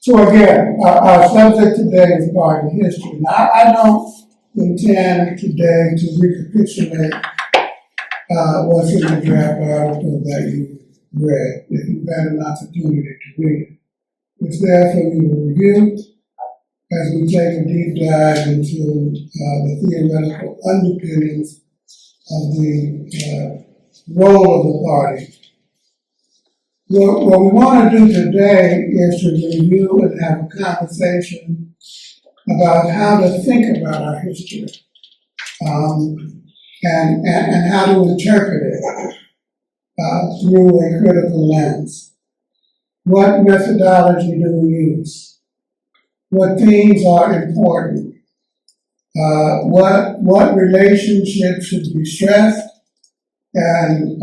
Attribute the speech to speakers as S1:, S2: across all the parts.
S1: So again, our subject today is party history. Now, I don't intend today to recapitulate what's in the draft article that you read, if you've had an opportunity to read it. It's there for you to review as we take a deep dive into the theoretical underpinnings of the role of the party. What we want to do today is to review and have a conversation about how to think about our history and how to interpret it through a critical lens. What methodology do we use? What themes are important? What relationships should be stressed and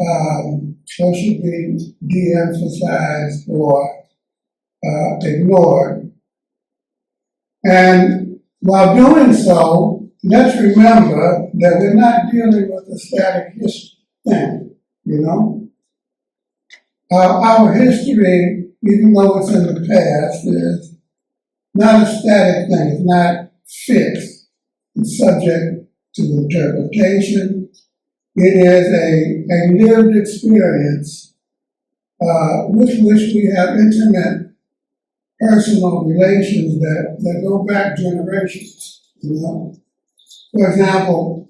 S1: what should be de-emphasized or ignored? And while doing so, let's remember that we're not dealing with a static thing, you know? Our history, even though it's in the past, is not a static thing. It's not fixed. It's subject to interpretation. It is a lived experience with which we have intimate personal relations that go back generations, you know? For example,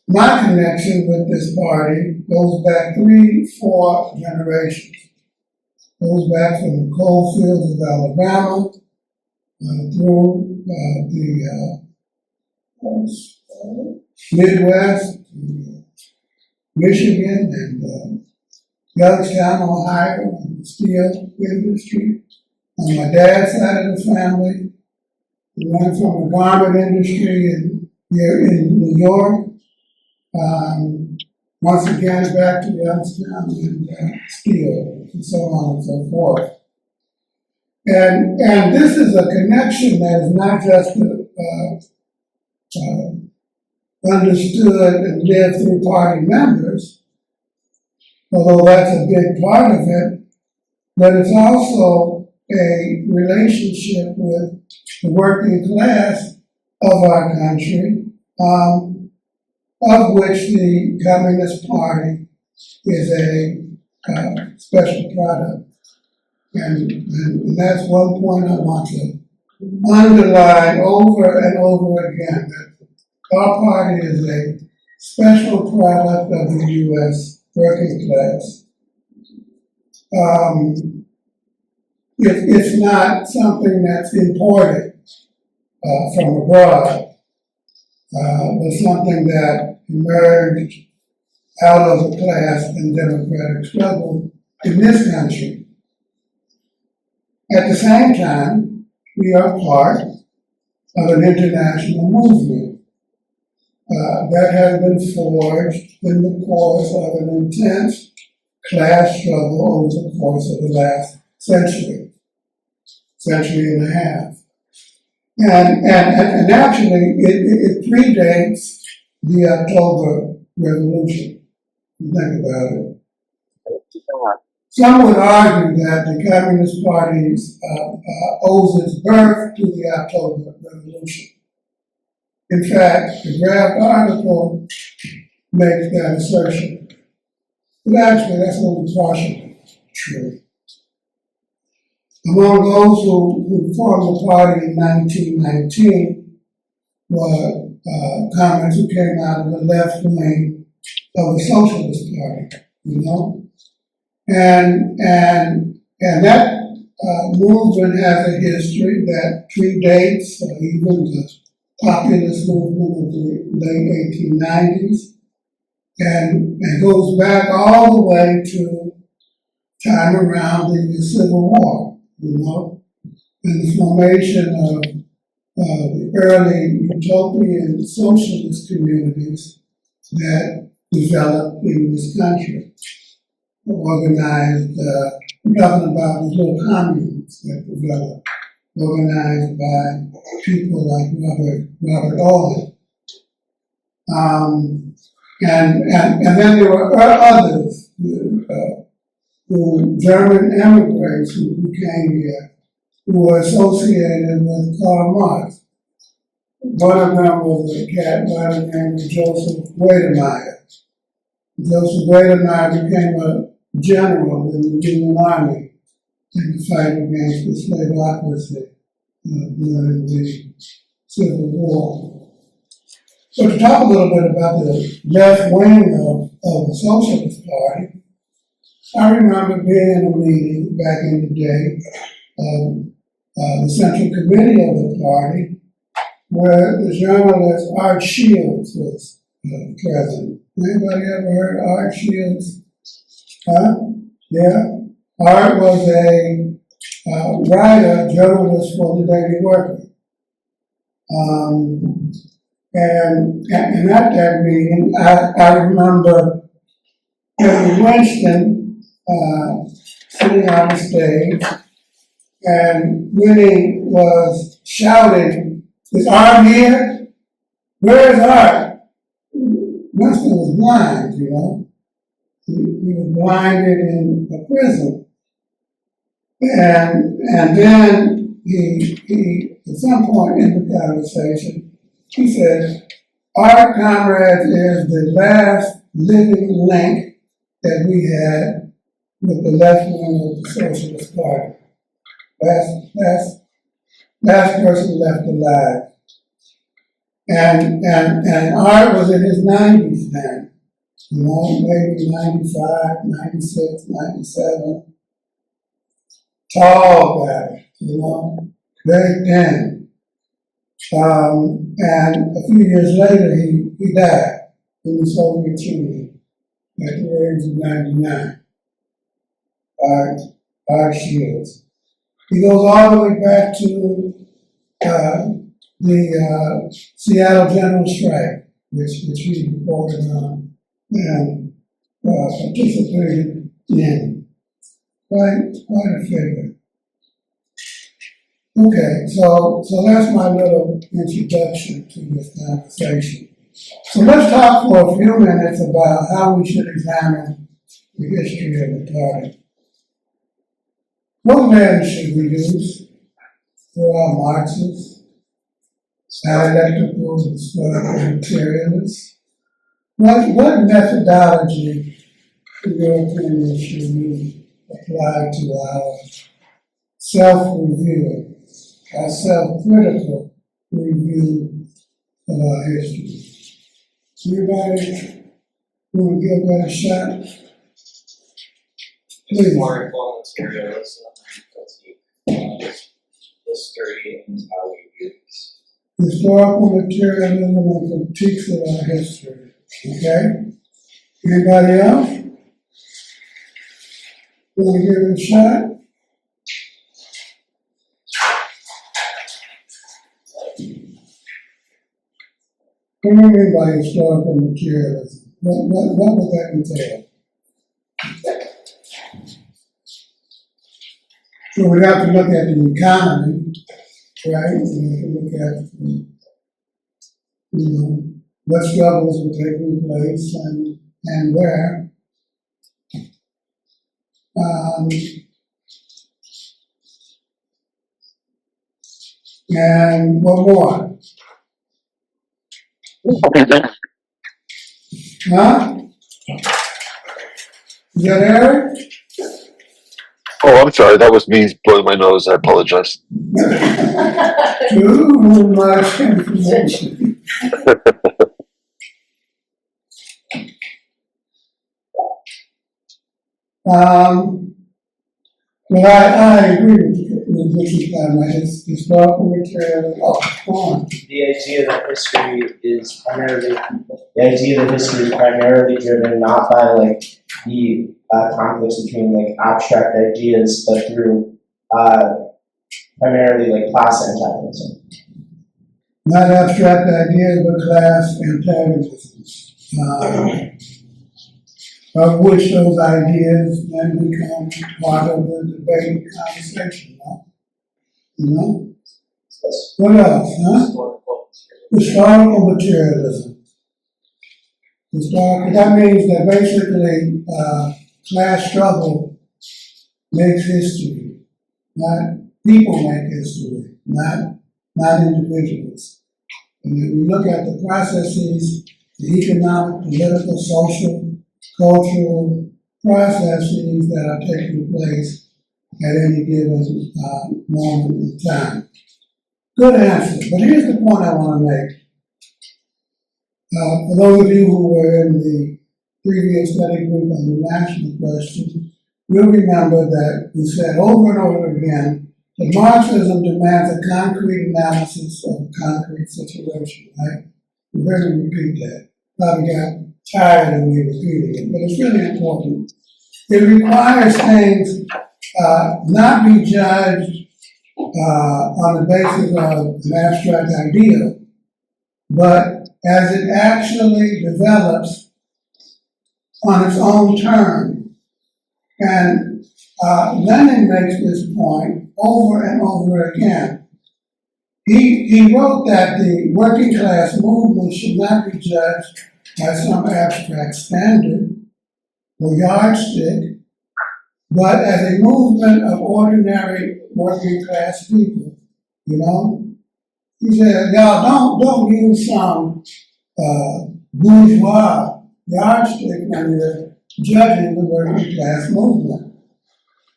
S1: my connection with this party goes back 3-4 generations. Goes back from the coal fields of Alabama through the Midwest, Michigan, and Youngstown, Ohio, and the steel industry. On my dad's side of the family, we went from the garment industry here in New York, once again back to Youngstown and steel, and so on and so forth. And this is a connection that is not just understood and lived through party members, although that's a big part of it, but it's also a relationship with the working class of our country, of which the Communist Party is a special product. And that's one point I want to underline over and over again, that our party is a special product of the U.S. working class. It's not something that's imported from abroad, but something that emerged out of the class and democratic struggle in this country. At the same time, we are part of an international movement that has been forged in the course of an intense class struggle over the course of the last century and a half. And actually, it predates the October Revolution. Think about it. Some would argue that the Communist Party owes its birth to the October Revolution. In fact, the draft article makes that assertion. But actually, that's only partially true. Among those who formed the party in 1919 were comrades who came out of the left wing of the Socialist Party, you know? And that movement has a history that predates even the populist movement of the late 1890s and goes back all the way to time around the Civil War, you know, and the formation of the early utopian socialist communities that developed in this country. Organized, I'm talking about these little communes that developed, organized by people like Robert Owen. And then there were others, German immigrants who came here who were associated with Karl Marx. One of them was a cat by the name of Joseph Weydemeyer. Joseph Weydemeyer became a general in the Union Army in the fight against the slaveocracy during the Civil War. So to talk a little bit about the left wing of the Socialist Party, I remember being in a meeting back in the day of the Central Committee of the party, where the journalist Art Shields was present. Anybody ever heard of Art Shields? Huh? Yeah? Art was a writer, journalist for the Daily Worker. And at that meeting, I remember Henry Winston sitting on the stage, and Winnie was shouting, "Is Art here? Where is Art?" Winston was blind, you know. He was blinded in a prison. And then he at some point in the conversation, he said, "Art, comrades, is the last living link that we had with the left wing of the Socialist Party. Last person left alive." And Art was in his 90s then, you know, maybe 95, 96, 97. Tall guy, you know, very thin. And a few years later, he died in the Soviet Union at the age of 99. Art Shields. He goes all the way back to the Seattle General Strike, which he reported on and participated in. Quite a figure. Okay, so that's my little introduction to this conversation. So let's talk for a few minutes about how we should examine the history of the party. What lens should we use for our Marxists, dialectical, historical materialists? What methodology, in your opinion, should we apply to our self-review, our self-critical review of our history? Anybody want to give that a shot?
S2: It's more informal materialism, history, and how we use.
S1: Historical materialism and critiques of our history. Okay? Anybody else? Want to give it a shot? What do you mean by historical materialism? What would that entail? So we have to look at the economy, right? We have to look at, what struggles were taking place and where. And what more? Huh? Is that Eric?
S3: Oh, I'm sorry. That was me blowing my nose. I apologize.
S1: Too much information. Well, I agree with what you said, man. It's historical material on.
S4: The idea that history is primarily driven not by like the conflicts between like abstract ideas, but through primarily like class antagonism.
S1: Not abstract ideas, but class antagonisms. Of which those ideas then become part of the debate and conversation, right? You know? What else, huh? Historical materialism. That means that basically class struggle makes history, not People make history, not individuals. And if we look at the processes, the economic, political, social, cultural processes that are taking place at any given moment in time. Good answer, but here's the point I want to make. For those of you who were in the previous study group on the national question, you'll remember that we said over and over again that Marxism demands a concrete analysis of a concrete situation, right? We heard me repeat that. Probably got tired of me repeating it, but it's really important. It requires things not be judged on the basis of an abstract idea, but as it actually develops on its own terms. And Lenin makes this point over and over again. He wrote that the working class movement should not be judged by some abstract standard or yardstick, but as a movement of ordinary working class people, you know? He said, y'all don't use some bourgeois yardstick when you're judging the working class movement.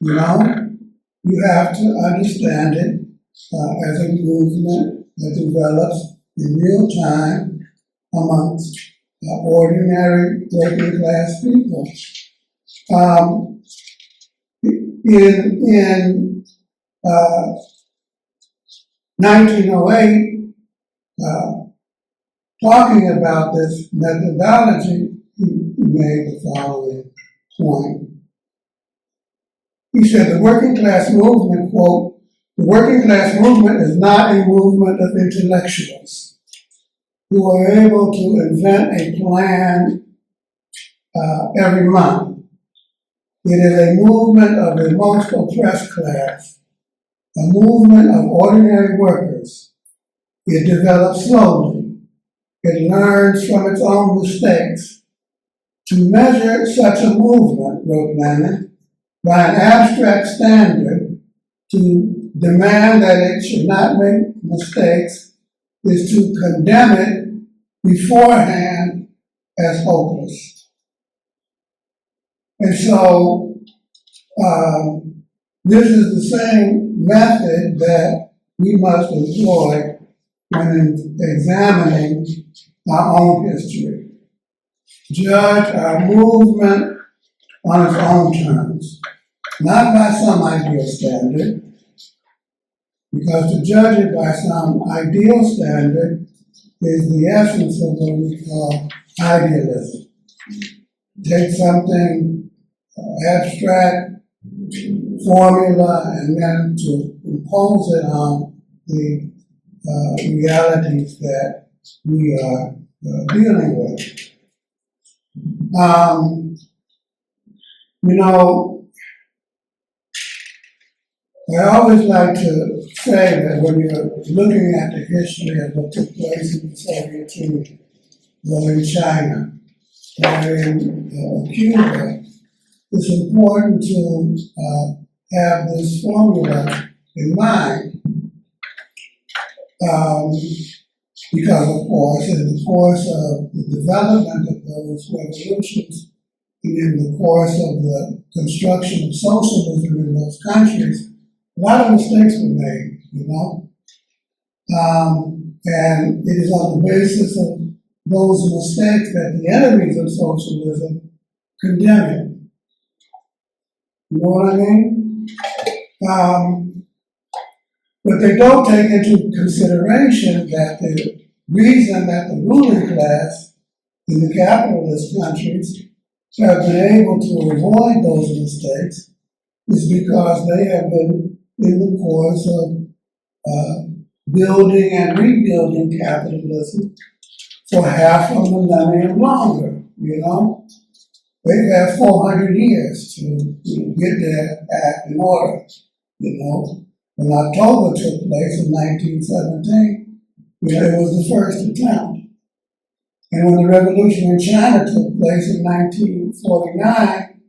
S1: You know? You have to understand it as a movement that develops in real time amongst ordinary working class people. In 1908, talking about this methodology, he made the following point. He said the working class movement, quote, the working class movement is not a movement of intellectuals who are able to invent a plan every month. It is a movement of the most oppressed class, a movement of ordinary workers. It develops slowly. It learns from its own mistakes. To measure such a movement, wrote Lenin, by an abstract standard, to demand that it should not make mistakes, is to condemn it beforehand as hopeless. And so, this is the same method that we must employ when examining our own history. Judge our movement on its own terms, not by some ideal standard, because to judge it by some ideal standard is the essence of what we call idealism. Take something abstract, formula, and then to impose it on the realities that we are dealing with. You know, I always like to say that when you're looking at the history of what took place in the Soviet Union, or in China, or in Cuba, it's important to have this formula in mind. Because, of course, in the course of the development of those revolutions, and in the course of the construction of socialism in those countries, a lot of mistakes were made, you know? And it is on the basis of those mistakes that the enemies of socialism condemn it. You know what I mean? But they don't take into consideration that the reason that the ruling class in the capitalist countries have been able to avoid those mistakes is because they have been in the course of building and rebuilding capitalism for half a millennium longer, you know? They've had 400 years to get their act in order, you know? When October took place in 1917, it was the first attempt. And when the revolution in China took place in 1949,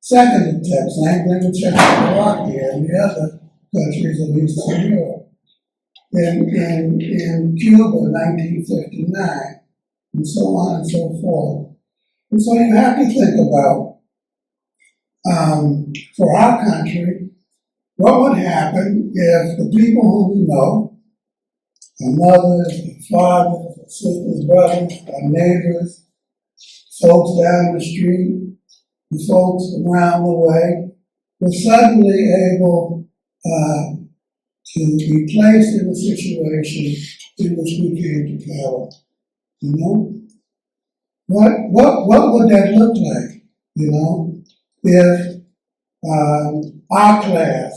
S1: second attempt, same thing with Czechoslovakia and the other countries of Eastern Europe. In Cuba, 1959, and so on and so forth. And so you have to think about, for our country, what would happen if the people who we know, our mothers, our fathers, our sisters, brothers, our neighbors, folks down the street, the folks around the way, were suddenly able to be placed in a situation in which we came to power. You know? What would that look like? You know? If our class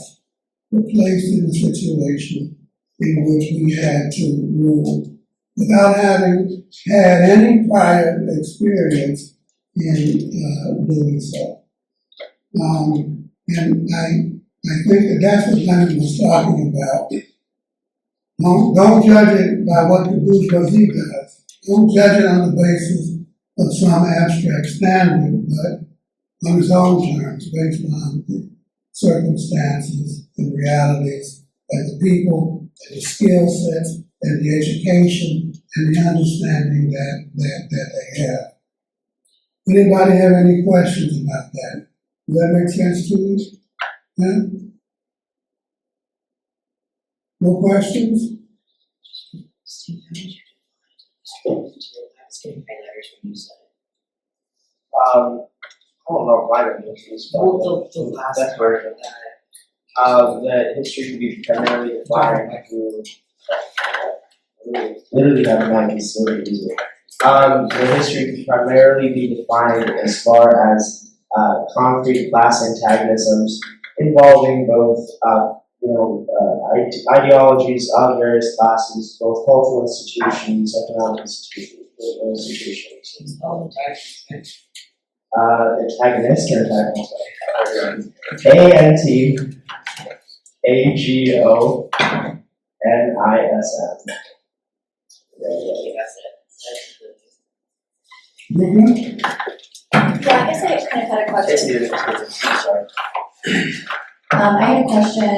S1: were placed in a situation in which we had to rule without having had any prior experience in doing so. And I think that that's what Lenin was talking about. Don't judge it by what the bourgeoisie does. Don't judge it on the basis of some abstract standard, but on its own terms, based on the circumstances and realities and the people and the skill sets and the education and the understanding that they have. Anybody have any questions about that? Does that make sense to you? Yeah? No questions?
S4: I don't know if I remember this, but that's where the history can be primarily defined through literally have my facilities. The history can primarily be defined as far as concrete class antagonisms involving both ideologies of various classes, both cultural institutions, economic institutions, political institutions. Antagonist or antagonist? ANTAGONISM.
S1: Mm-hmm.
S5: Yeah, I guess I kind of had a question. I had a question,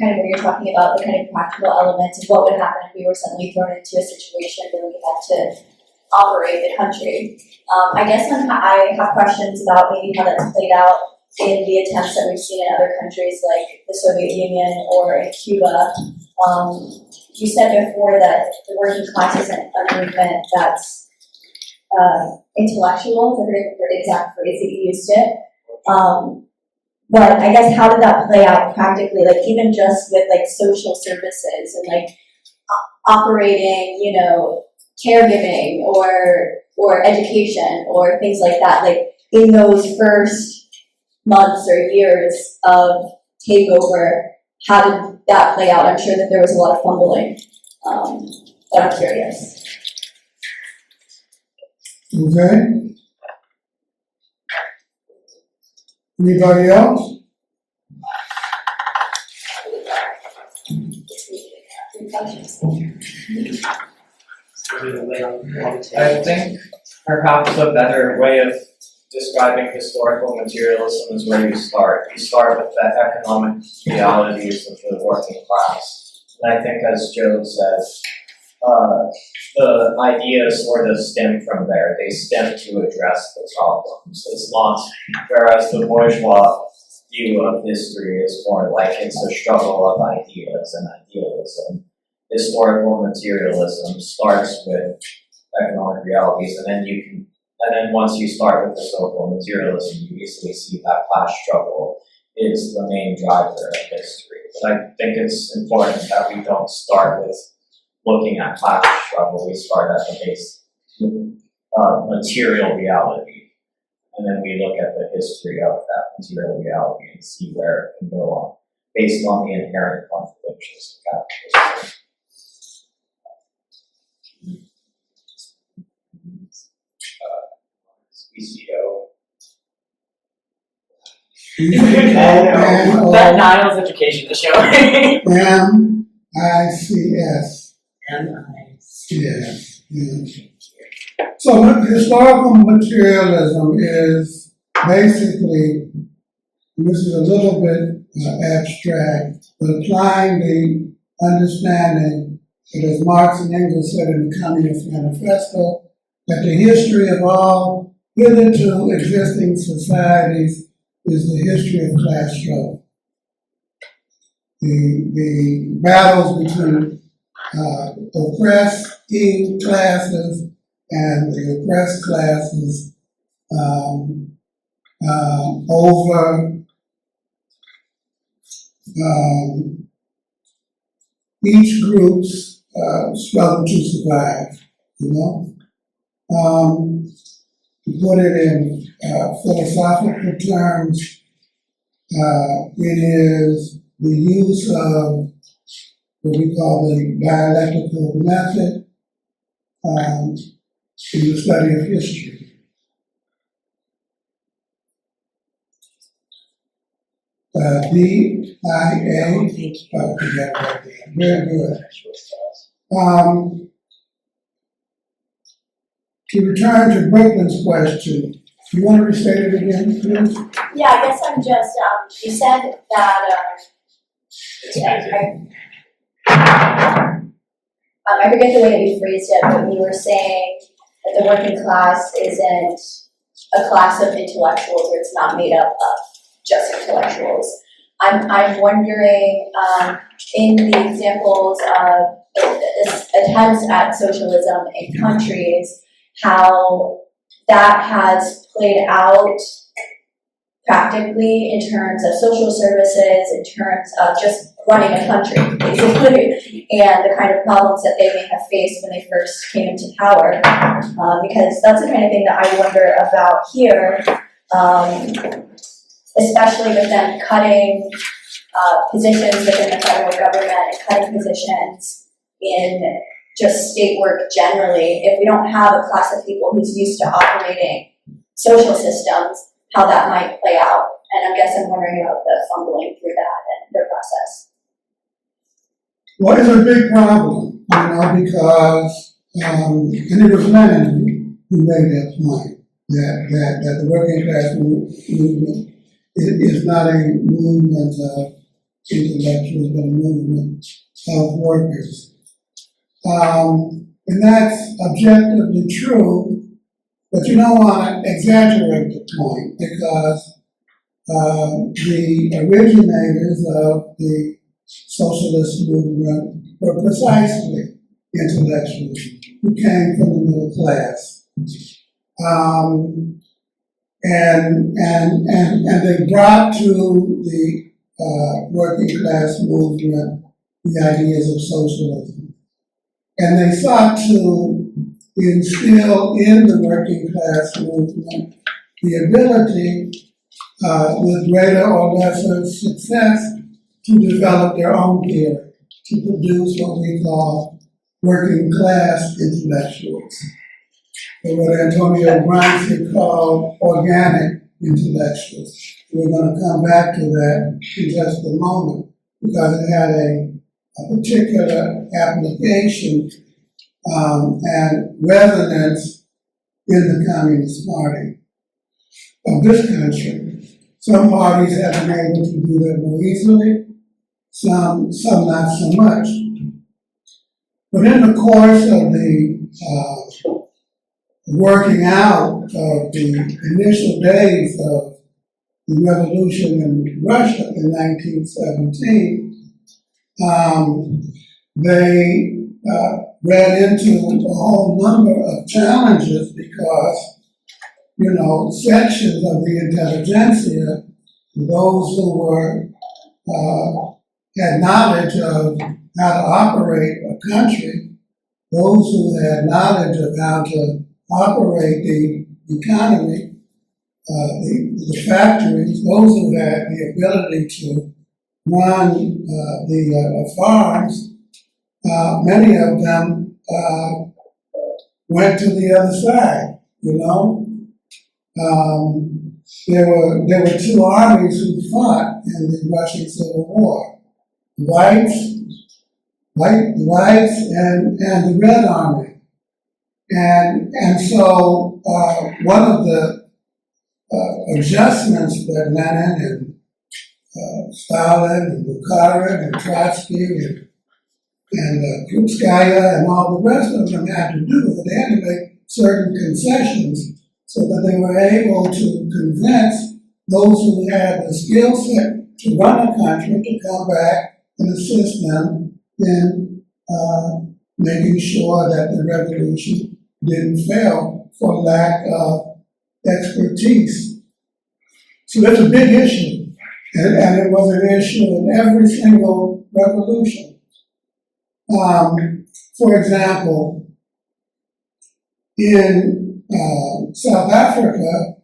S5: kind of where you're talking about the kind of practical elements of what would happen if we were suddenly thrown into a situation where we had to operate the country. I guess I have questions about maybe how that's played out in the attempts that we've seen in other countries like the Soviet Union or in Cuba. You said before that the working class isn't a movement that's intellectual, I forget the exact phrase that you used it. But I guess how did that play out practically? Like even just with like social services and like operating, caregiving or education or things like that. Like in those first months or years of takeover, how did that play out? I'm sure that there was a lot of fumbling, but I'm curious.
S1: Okay. Anybody else?
S2: I think perhaps a better way of describing historical materialism is where you start. You start with the economic realities of the working class. And I think, as Joe said, the ideas sort of stem from there. They stem to address the problems. It's not, whereas the bourgeois view of history is more like it's a struggle of ideas and idealism. Historical materialism starts with economic realities, and then once you start with historical materialism, you easily see that class struggle is the main driver of history. But I think it's important that we don't start with looking at class struggle. We start at the base material reality, and then we look at the history of that material reality and see where it can go on based on the inherent contradictions of capitalism. ECO.
S6: That Niles education is showing.
S1: MICS. Yes. So historical materialism is basically and this is a little bit abstract, but applying the understanding that, as Marx and Engels said in the Communist Manifesto, that the history of all hitherto existing societies is the history of class struggle. The battles between oppressing classes and the oppressed classes over each group's struggle to survive, you know? To put it in philosophical terms, it is the use of what we call the dialectical method in the study of history. DIA, very good. To return to Brooklyn's question, you want to restate it again, please?
S5: Yeah, I guess I'm just, you said that, I forget the way that you phrased it, but you were saying that the working class isn't a class of intellectuals, or it's not made up of just intellectuals. I'm wondering, in the examples of attempts at socialism in countries, how that has played out practically in terms of social services, in terms of just running a country, basically, and the kind of problems that they may have faced when they first came into power. Because that's the kind of thing that I wonder about here, especially with them cutting positions within the federal government and cutting positions in just state work generally. If we don't have a class of people who's used to operating social systems, how that might play out. And I guess I'm wondering about the fumbling through that and the process.
S1: Well, it's a big problem, you know, because, and it was Lenin who made that point, that the working class movement is not a movement of intellectuals, but a movement of workers. And that's objectively true, but you don't want to exaggerate the point, because the originators of the socialist movement were precisely intellectuals who came from the middle class. And they brought to the working class movement the ideas of socialism. And they sought to instill in the working class movement the ability, with greater or lesser success, to develop their own theory, to produce what we call working class intellectuals, or what Antonio Gramsci called organic intellectuals. We're going to come back to that in just a moment, because it had a particular application and resonance in the Communist Party of this country. Some parties have been able to do that more easily, some not so much. But in the course of the working out of the initial days of the revolution in Russia in 1917, they ran into a whole number of challenges because, you know, sections of the intelligentsia, those who were had knowledge of how to operate a country, those who had knowledge of how to operate the economy, the factories, those who had the ability to run the farms, many of them went to the other side, you know. There were two armies who fought in the Russian Civil War. Whites and the Red Army. And so one of the adjustments that Lenin Stalin and Bukharin and Trotsky and Krupskaya and all the rest of them had to do. They had to make certain concessions so that they were able to convince those who had the skill set to run a country to come back and assist them in making sure that the revolution didn't fail for lack of expertise. So that's a big issue, and it was an issue in every single revolution. For example, in South Africa,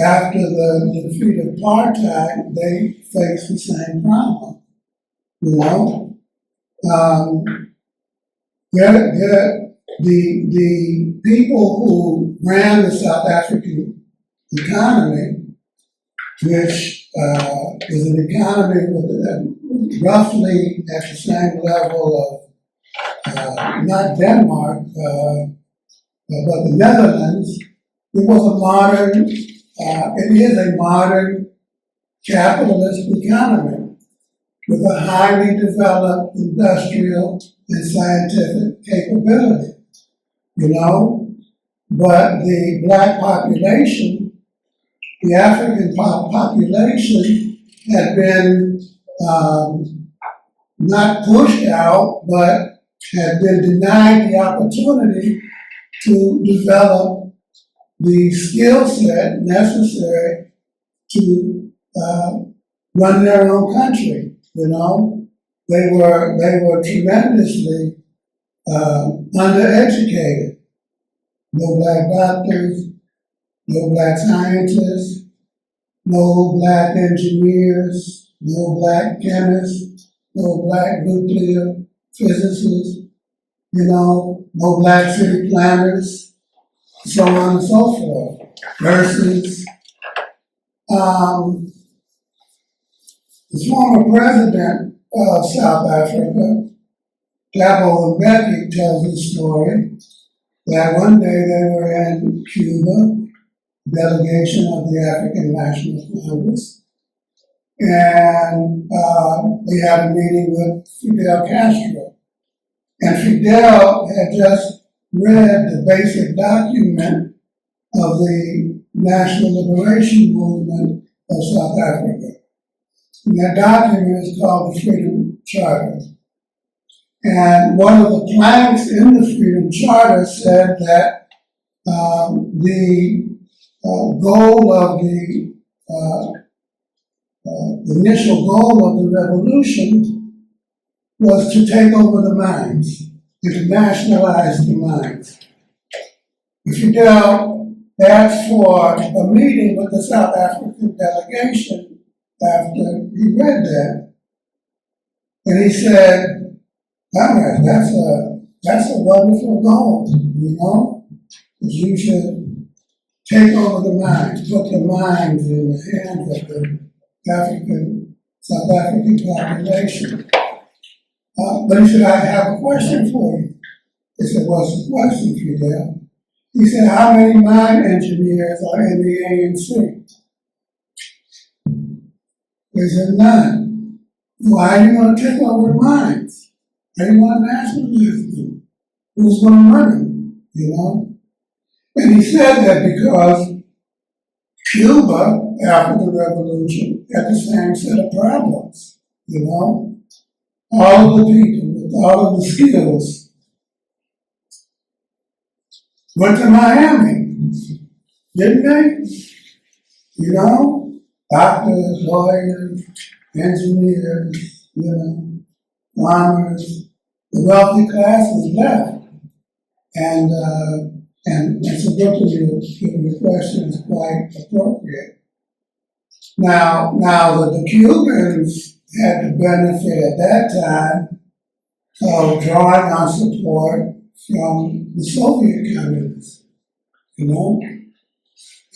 S1: after the defeat of apartheid, they faced the same problem. You know, the people who ran the South African economy, which is an economy with roughly at the same level of not Denmark, but the Netherlands. It was a modern, it is a modern capitalist economy with a highly developed industrial and scientific capability, you know? But the black population, the African population had been not pushed out, but had been denied the opportunity to develop the skill set necessary to run their own country. You know, they were tremendously undereducated. No black doctors, no black scientists, no black engineers, no black chemists, no black nuclear physicists, you know, no black city planners, so on and so forth. Nurses. The former president of South Africa, Thabo Mbeki, tells the story that one day they were in Cuba, delegation of the African National Congress, and they had a meeting with Fidel Castro. And Fidel had just read the basic document of the National Liberation Movement of South Africa. And that document is called the Freedom Charter. And one of the planks in the Freedom Charter said that the goal of the initial goal of the revolution was to take over the mines, to nationalize the mines. Fidel asked for a meeting with the South African delegation after he read that, and he said, all right, that's a wonderful goal, you know? You should take over the mines, put the mines in the hands of the South African population. But he said, I have a question for you. He said, what's the question, Fidel? He said, how many mine engineers are in the ANC? He said, none. Why are you going to take over the mines? How do you want to nationalize them? Who's going to run them, you know? And he said that because Cuba, after the revolution, had the same set of problems, you know? All of the people with all of the skills went to Miami, didn't they? You know? Doctors, lawyers, engineers, you know, farmers, the wealthy classes left. And so your question is quite appropriate. Now the Cubans had the benefit at that time of drawing on support from the Soviet communists, you know?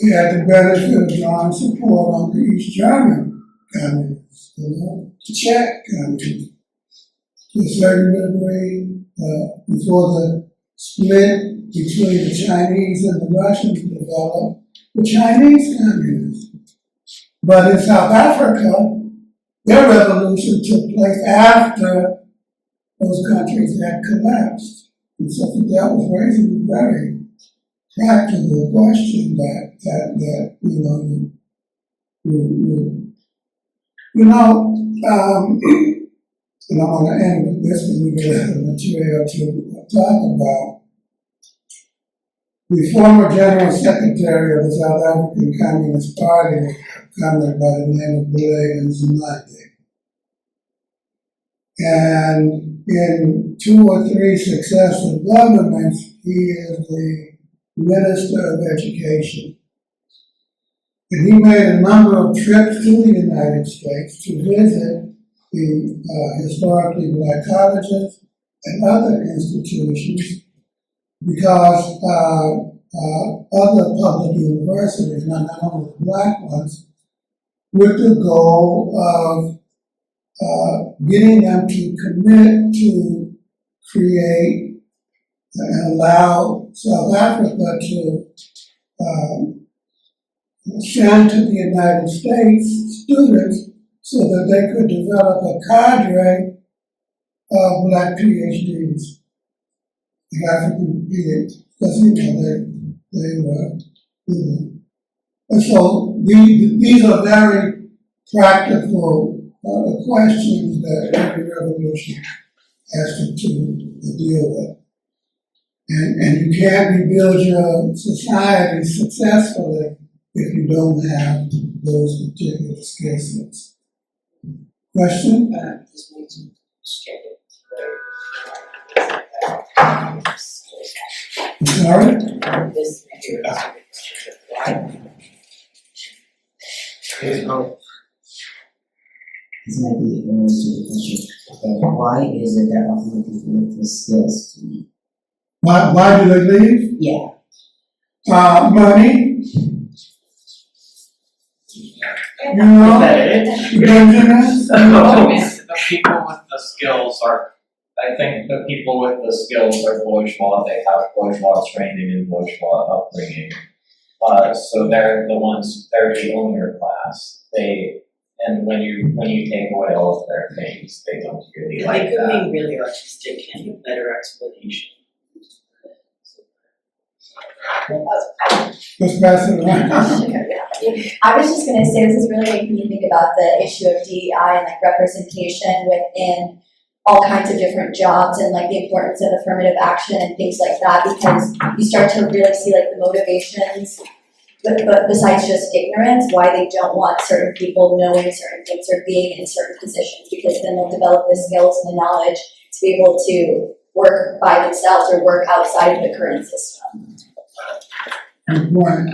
S1: They had the benefit of drawing support on the East German communists, you know, the Czech communists, to a certain degree, before the split between the Chinese and the Russians developed, the Chinese communists. But in South Africa, their revolution took place after those countries had collapsed. And so that was raising a very practical question that and I want to end with this when we get the material to talk about. The former General Secretary of the South African Communist Party, a comrade by the name of Lenin, and in 2 or 3 successive governments, he is the Minister of Education. And he made a number of trips to the United States to visit the historically black colleges and other institutions because other public universities, not only the black ones, with the goal of getting them to commit to create and allow South Africa to send to the United States students so that they could develop a cadre of black PhDs, African PhDs, because they were, And so these are very practical questions that every revolution has to deal with. And you can't rebuild your society successfully if you don't have those particular skill sets. Question?
S6: This makes me scared.
S1: Sorry?
S6: This here is why?
S7: This might be a very stupid question. Why is it that often people with the skills?
S1: Why do they leave?
S7: Yeah.
S1: Money. Dangerous.
S2: The people with the skills are, I think the people with the skills are bourgeois, they have bourgeois training and bourgeois upbringing. So they're the owner class. And when you take away all of their things, they don't really like
S6: They could
S2: that.
S6: be really artistic and a better explanation.
S1: Just pass it around.
S5: I was just gonna say, this is really making me think about the issue of DEI and like representation within all kinds of different jobs and like the importance of affirmative action and things like that, because you start to really see like the motivations, but besides just ignorance, why they don't want certain people knowing certain things or being in certain positions, because then they'll develop the skills and the knowledge to be able to work by themselves or work outside of the current system.
S1: Good point.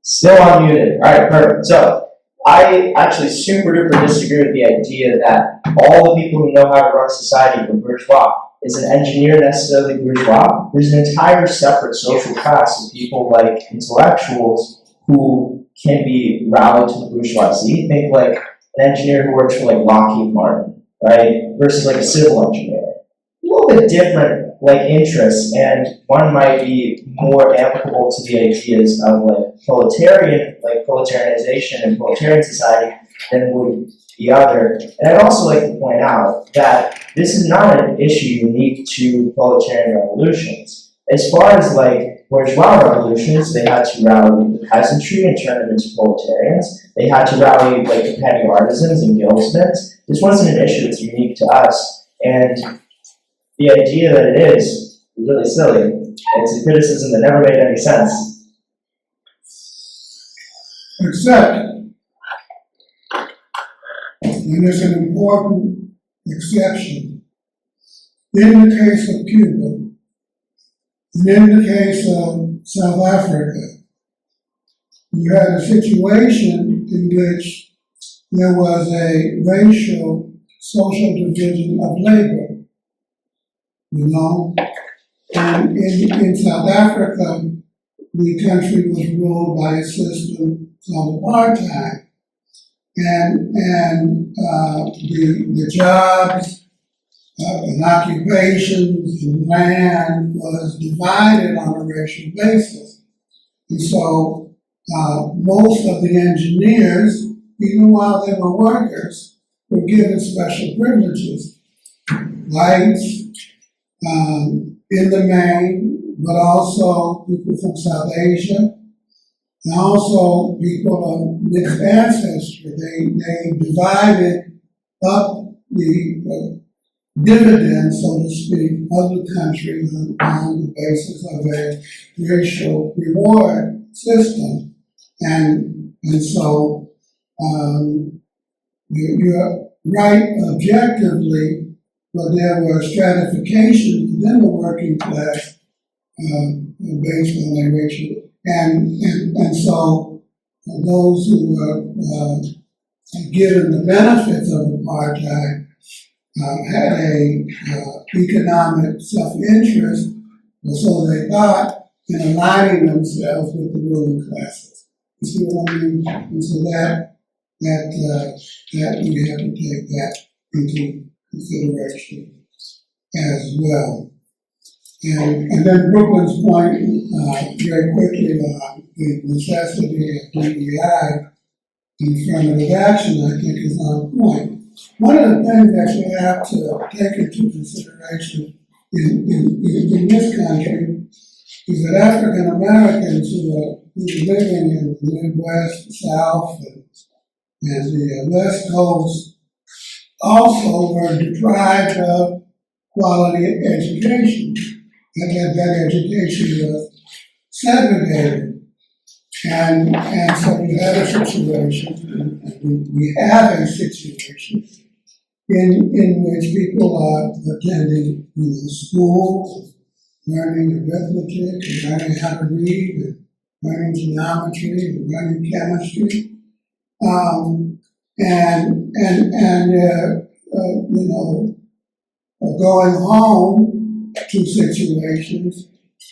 S4: Still unmuted. Alright, perfect. So, I actually super duper disagree with the idea that all the people who know how to run society are bourgeois. Is an engineer necessarily bourgeois? There's an entire separate social class of people like intellectuals who can be rallied to the bourgeoisie. Think like an engineer who works for like Lockheed Martin, right? Versus like a civil engineer. A little bit different like interests, and one might be more applicable to the ideas of like proletarianization and proletarian society than would the other. And I'd also like to point out that this is not an issue unique to proletarian revolutions. As far as like bourgeois revolutions, they had to rally the peasantry and turn them into proletarians. They had to rally like the petty artisans and guildsmiths. This wasn't an issue that's unique to us. And the idea that it is really silly. It's a criticism that never made any sense.
S1: Except, and there's an important exception. In the case of Cuba, and in the case of South Africa, you had a situation in which there was a racial social division of labor. And in South Africa, the country was ruled by a system called apartheid. And the jobs and occupations and land was divided on a racial basis. And so most of the engineers, even while they were workers, were given special privileges, whites, in the main, but also people from South Asia, and also people of mixed ancestry. They divided up the dividends, so to speak, of the country on the basis of a racial reward system. And so you're right objectively, but there were stratifications within the working class based on their racial, and so those who were given the benefits of apartheid had a economic self-interest, or so they thought, in aligning themselves with the ruling classes. You see what I mean? And so that we have to take that into consideration as well. And then Brooklyn's point very quickly on the necessity of DEI and affirmative action, I think, is on point. One of the things that you have to take into consideration in this country is that African Americans who are living in the Midwest, the South, and the West Coast also were deprived of quality education. That education was segregated. And so we had a situation, and we have a situation in which people are attending school, learning arithmetic, and learning how to read, and learning geometry, and learning chemistry. Going home to situations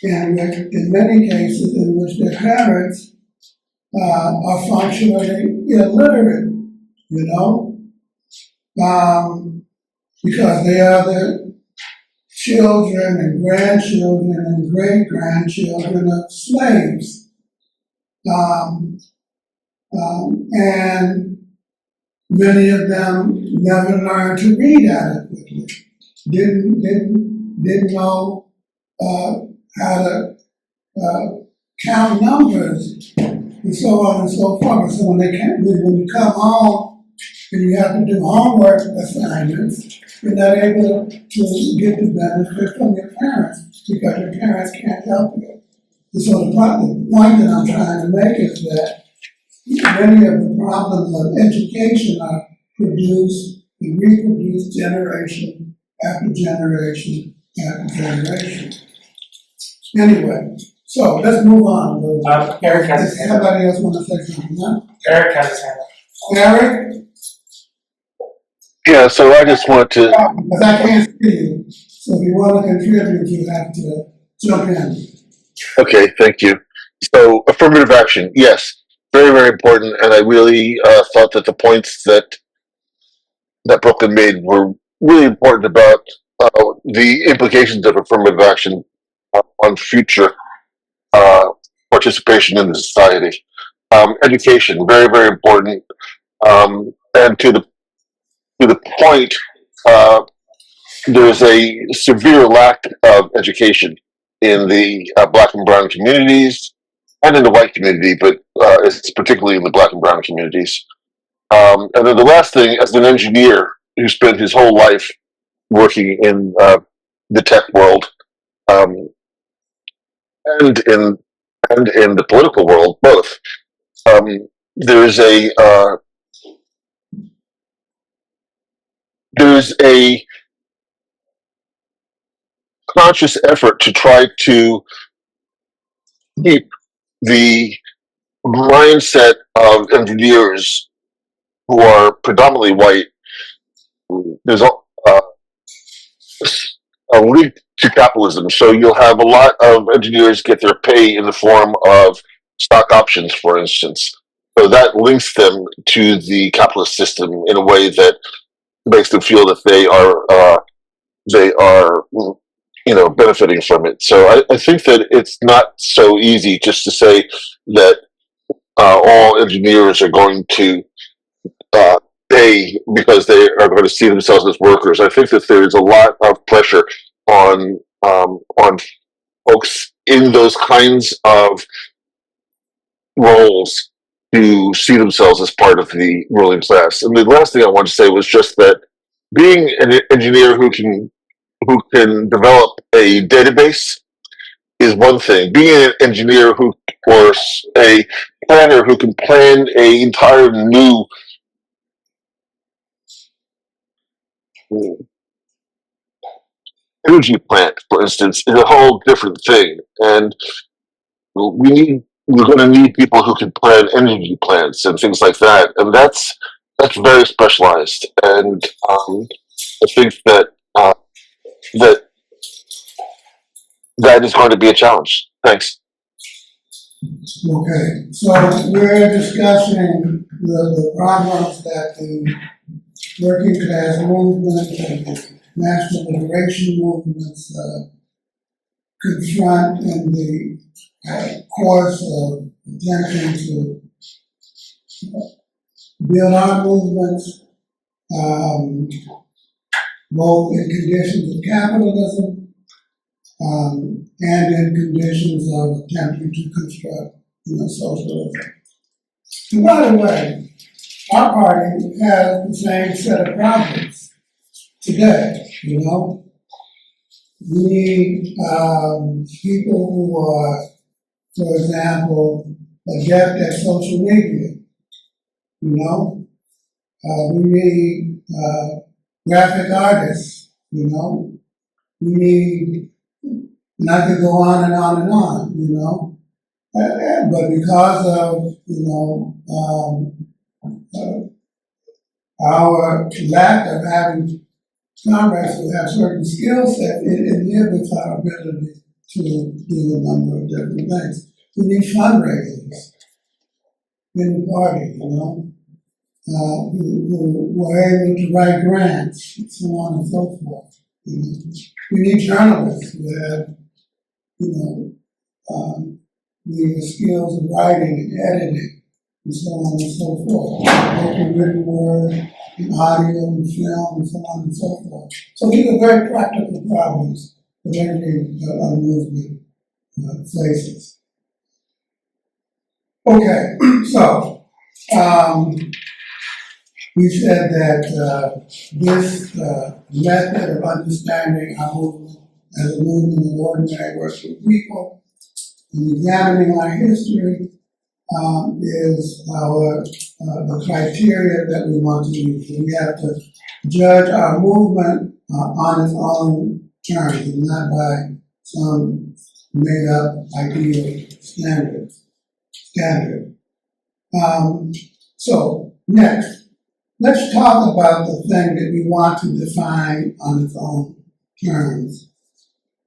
S1: in many cases in which their parents are functionally illiterate, because they are the children and grandchildren and great-grandchildren of slaves. And many of them never learned to read adequately, didn't know how to count numbers, and so on and so forth. So when you come home and you have to do homework assignments, you're not able to get the benefit from your parents because your parents can't help you. And so the point that I'm trying to make is that many of the problems of education are produced and reproduced generation after generation after generation. Anyway, so let's move on a little bit.
S8: Eric has his hand up.
S1: Somebody else want to say something, huh?
S8: Eric has his hand up.
S1: Eric?
S3: Yeah, so I just want to,
S1: Because I can't see you, so if you want to contribute, you have to jump in.
S3: okay, thank you. So affirmative action, yes, very, very important. And I really thought that the points that Brooklyn made were really important about the implications of affirmative action on future participation in the society. Education, very, very important. And to the point, there's a severe lack of education in the Black and brown communities and in the white community, but it's particularly in the Black and brown communities. And then the last thing, as an engineer who spent his whole life working in the tech world and in the political world, both, there's a conscious effort to try to keep the mindset of engineers who are predominantly white. There's a link to capitalism. So you'll have a lot of engineers get their pay in the form of stock options, for instance. So that links them to the capitalist system in a way that makes them feel that they are benefiting from it. So I think that it's not so easy just to say that all engineers are going to pay because they are going to see themselves as workers. I think that there is a lot of pressure on folks in those kinds of roles to see themselves as part of the ruling class. And the last thing I want to say was just that being an engineer who can develop a database is one thing. Being an engineer or a planner who can plan a entire new energy plant, for instance, is a whole different thing. And we're going to need people who can plan energy plants and things like that. And that's very specialized. And I think that that is going to be a challenge. Thanks.
S1: Okay, so we're discussing the problems that the working class movement and the national liberation movements confront in the course of attempting to build our movements, both in conditions of capitalism and in conditions of attempting to construct socialism. And by the way, our party has the same set of problems today, We need people who are, for example, adept at social media, We need graphic artists, We need, and I could go on and on and on, But because of, our lack of having comrades who have certain skill sets, it inhibits our ability to do a number of different things. We need fundraisers in the party, who are able to write grants, and so on and so forth. We need journalists who have, the skills of writing and editing, and so on and so forth. Making written word, and audio, and film, and so on and so forth. So these are very practical problems that every movement faces. Okay, so we said that this method of understanding our movement as a movement of ordinary working people and examining our history is the criteria that we want to use. We have to judge our movement on its own terms and not by some made-up ideal standard. So next, let's talk about the thing that we want to define on its own terms.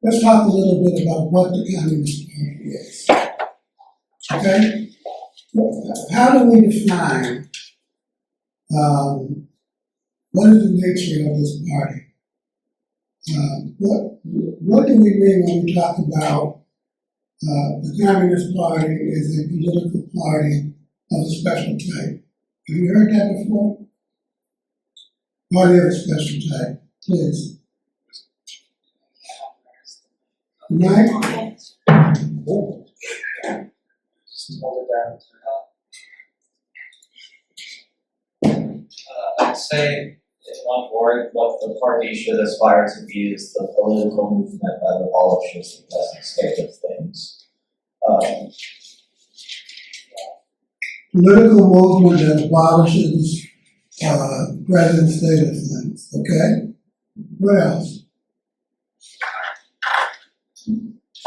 S1: Let's talk a little bit about what the Communist Party is. Okay? How do we define what is the nature of this party? What do we mean when we talk about the Communist Party is a political party of a special type? Have you heard that before? Party of a special type, please. Mike?
S8: Just hold it down.
S2: I'd say, in one word, what the party should aspire to be is the political movement that abolishes the present state of things.
S1: Political movement that abolishes present state of things. Okay? What else?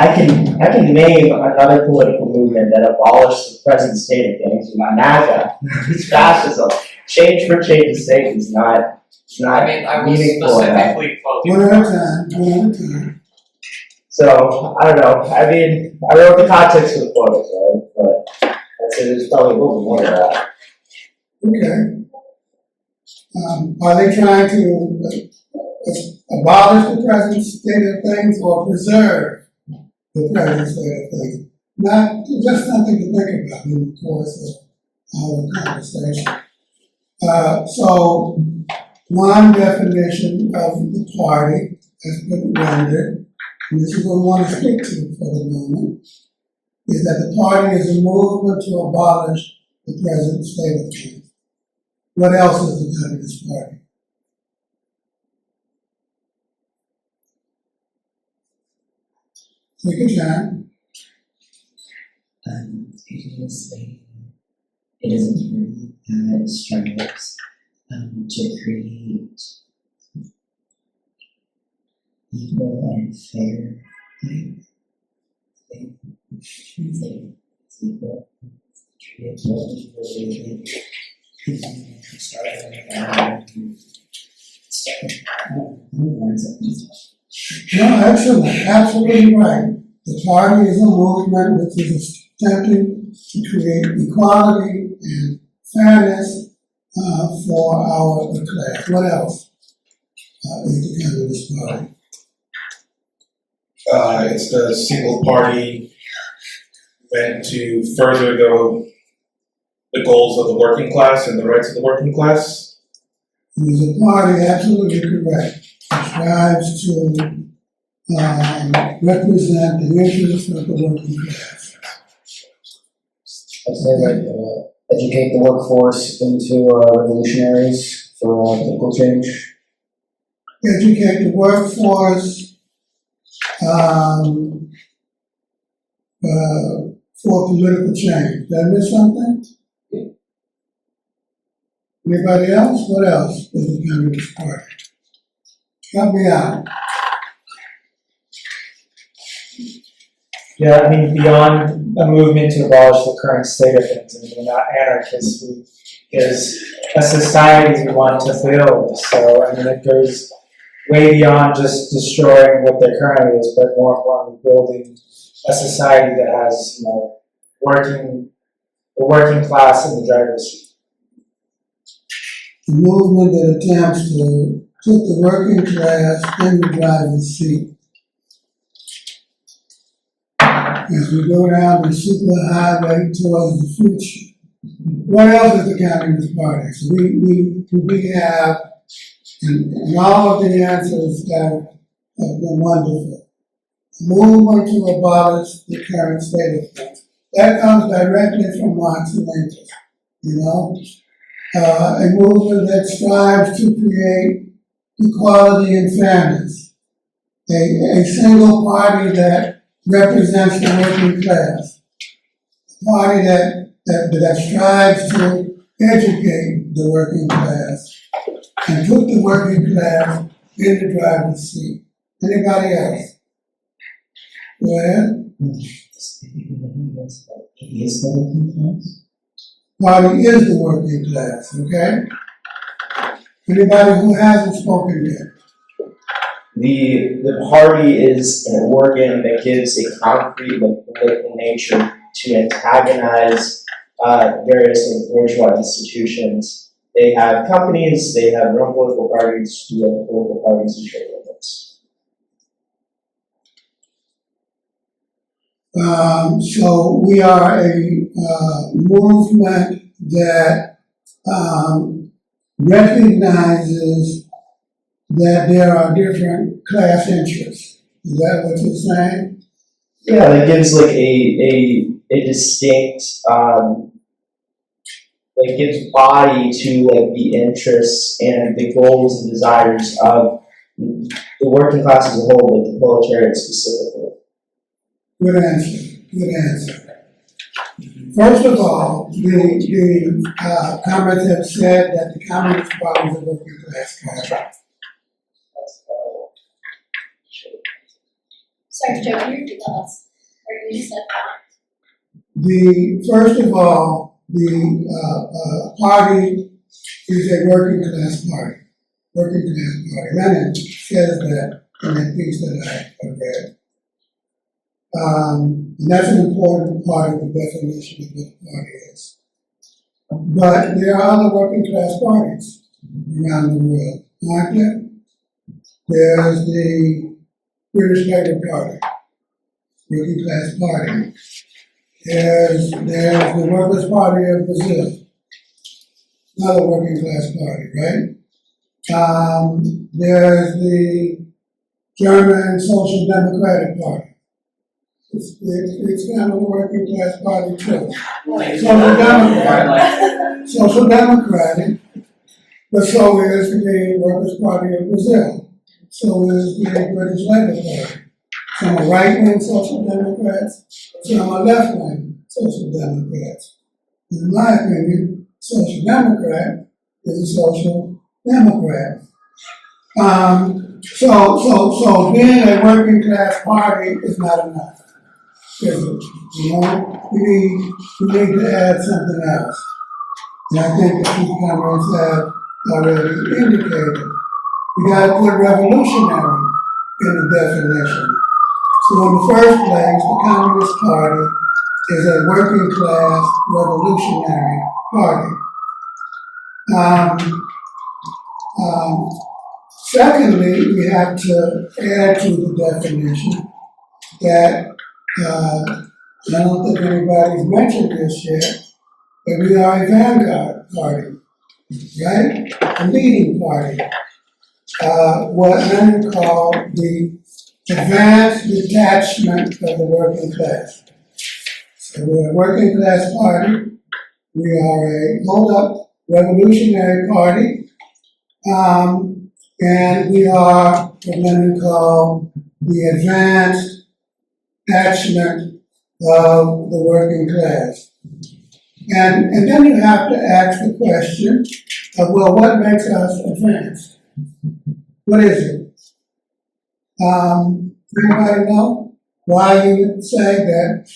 S4: I can name another political movement that abolished the present state of things. MAGA. It's fascism. Change for change's sake is not. It's not
S2: I was
S4: meaningful enough.
S2: specifically quoting.
S1: One at a time.
S4: So I don't know. I mean, I wrote the context of the quotes, right? But I'd say there's probably a little more than that.
S1: Okay. Are they trying to abolish the present state of things or preserve the present state of things? Not, just something to think about in the course of our conversation. So, one definition of the party has been rendered, and this is what we want to stick to for the moment, is that the party is a movement to abolish the present state of things. What else is the Communist Party? Take your time.
S7: It is a party that strives to create equal and fair things. Equal,
S1: No, excellent, absolutely right. The party is a movement which is attempting to create equality and fairness for our class. What else is the Communist Party?
S8: It's the single party meant to further the goals of the working class and the rights of the working class.
S1: It is a party, absolutely correct, that strives to represent the interests of the working class.
S9: I'd say like educate the workforce into revolutionaries for political change.
S1: Educate the workforce for political change. Did I miss something? Anybody else? What else is the Communist Party? Help me out.
S8: Yeah, I mean, beyond a movement to abolish the current state of things, and we're not anarchists, there's a society we want to build. So, I mean, it goes way beyond just destroying what there currently is, but more importantly, building a society that has, the working class in the driver's seat.
S1: A movement that attempts to put the working class in the driver's seat. As we go down the superhighway towards the future. What else is the Communist Party? So we have, and all of the answers have been wonderful. A movement to abolish the current state of things. That comes directly from Marx and Engels, a movement that strives to create equality and fairness. A single party that represents the working class. A party that strives to educate the working class and put the working class in the driver's seat. Anybody else? Go ahead. Party is the working class, okay? Anybody who hasn't spoken yet?
S4: The party is an organ that gives a concrete political nature to antagonize various bourgeois institutions. They have companies, they have their own political parties, we have political parties and trade unions.
S1: So we are a movement that recognizes that there are different class interests. Is that what you're saying?
S4: Yeah, that gives like a distinct like gives body to like the interests and the goals and desires of the working class as a whole, like the proletariat specifically.
S1: Good answer. Good answer. First of all, the comments have said that the Communist Party is a working class party.
S5: Sorry, Joe, can you repeat that last, or you just said that?
S1: First of all, the party is a working class party. Working class party. Lenin says that in that piece that I read. And that's an important part of the definition of what the party is. But there are other working class parties around the world, aren't there? There's the British Labour Party, working class party. there's the Workers' Party of Brazil, another working class party, right? There's the German Social Democratic Party. It's kind of a working class party too. Social Democratic, but so is the Workers' Party of Brazil. So is the British Labour Party. Some are right-wing Social Democrats, some are left-wing Social Democrats. In my opinion, Social Democrat is a Social Democrat. So being a working class party is not enough. You know, we need to add something else. And I think the two comrades have already indicated. We got to put revolutionary in the definition. So in the first place, the Communist Party is a working class revolutionary party. Secondly, we have to add to the definition that I don't think anybody's mentioned this yet, but we are a vanguard party, right? A leading party. What Lenin called the advanced detachment of the working class. So we're a working class party. We are a hold-up revolutionary party. And we are what Lenin called the advanced detachment of the working class. And then you have to ask the question of, well, what makes us advanced? What is it? Anybody know why you would say that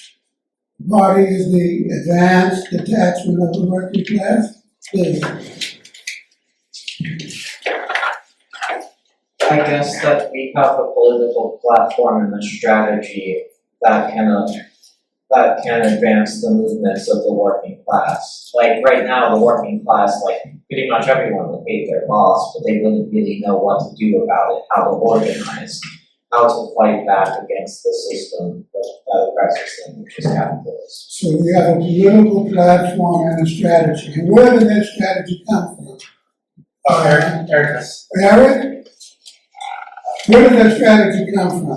S1: the party is the advanced detachment of the working class? Please.
S2: I guess that we have a political platform and a strategy that can advance the movements of the working class. Like right now, the working class, like pretty much everyone would hate their boss, but they wouldn't really know what to do about it, how to organize, how to fight back against the system, the oppressive system, which is capitalism.
S1: So we have a political platform and a strategy. And where did that strategy come from?
S8: Eric.
S1: Eric? Where did that strategy come from?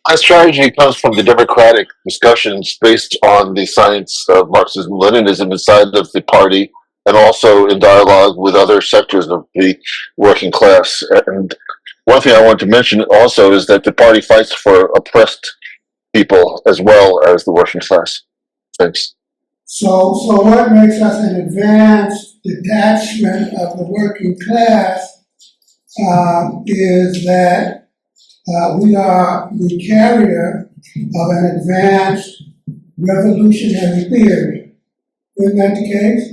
S3: That strategy comes from the democratic discussions based on the science of Marxism-Leninism inside of the party, and also in dialogue with other sectors of the working class. And one thing I want to mention also is that the party fights for oppressed people as well as the working class. Thanks.
S1: So what makes us an advanced detachment of the working class is that we are the carrier of an advanced revolutionary theory. Isn't that the case?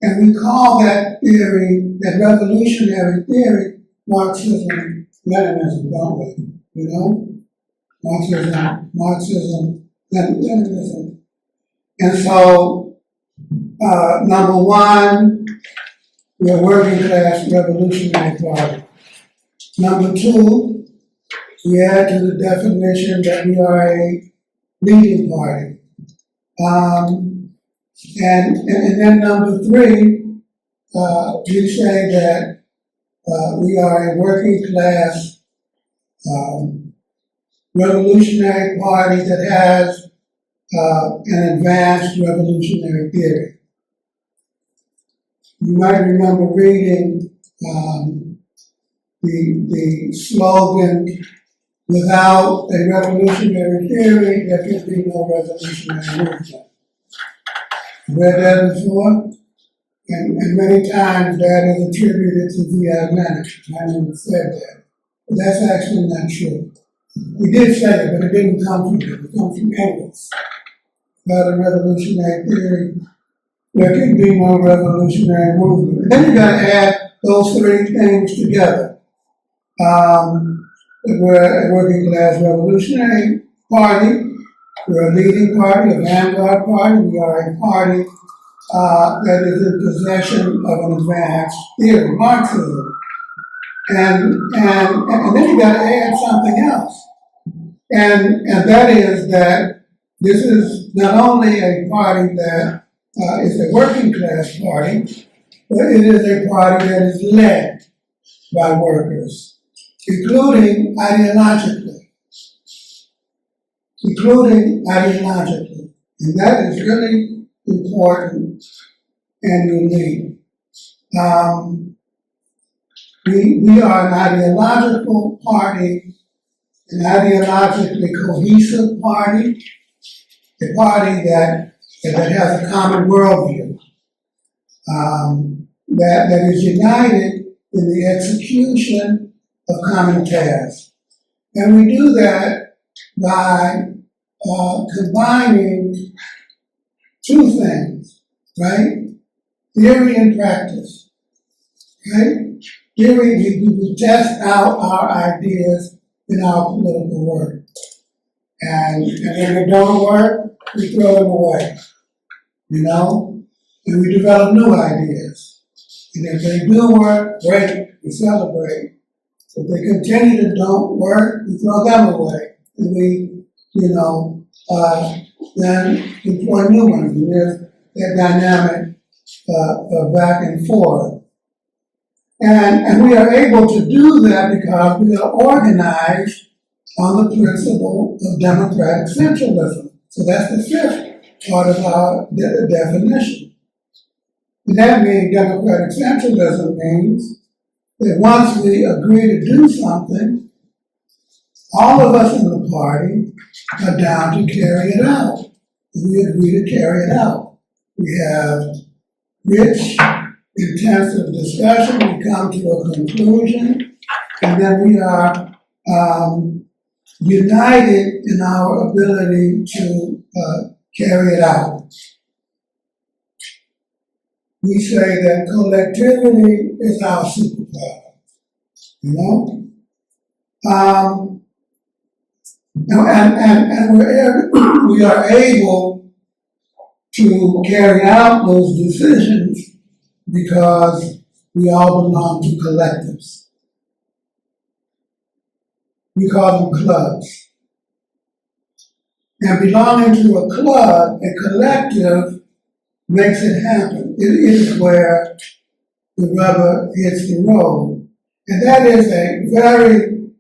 S1: And we call that theory, that revolutionary theory, Marxism-Leninism, don't we? You know? Marxism-Leninism. And so, number one, we're a working class revolutionary party. Number two, we add to the definition that we are a leading party. And then number three, we say that we are a working class revolutionary party that has an advanced revolutionary theory. You might remember reading the slogan, without a revolutionary theory, there can be no revolutionary movement. Read that before? And many times that is attributed to Lenin. Lenin said that. But that's actually not true. He did say it, but it didn't come from him. It comes from Engels. Without a revolutionary theory, there can be no revolutionary movement. And then you got to add those three things together. We're a working class revolutionary party. We're a leading party, a vanguard party. We are a party that is in possession of an advanced theory, Marxism. And then you got to add something else. And that is that This is not only a party that is a working class party, but it is a party that is led by workers, including ideologically. And that is really important and unique. We are an ideological party, an ideologically cohesive party, a party that has a common worldview, that is united in the execution of common tasks. And we do that by combining two things, right? Theory and practice, right? Theory, we test out our ideas in our political work. And when they don't work, we throw them away, you know? And we develop new ideas. And if they do work, great, we celebrate. If they continue to don't work, we throw them away. And we, then employ new ones. And there's that dynamic back and forth. And we are able to do that because we are organized on the principle of democratic centralism. So that's the fifth part of our definition. And that means democratic centralism means that once we agree to do something, all of us in the party are down to carry it out. We agree to carry it out. We have rich, intensive discussion, we come to a conclusion, and then we are united in our ability to carry it out. We say that collectivity is our superpower, you know? And we are able to carry out those decisions because we all belong to collectives. We call them clubs. And belonging to a club, a collective, makes it happen. It is where the rubber hits the road. And that is a very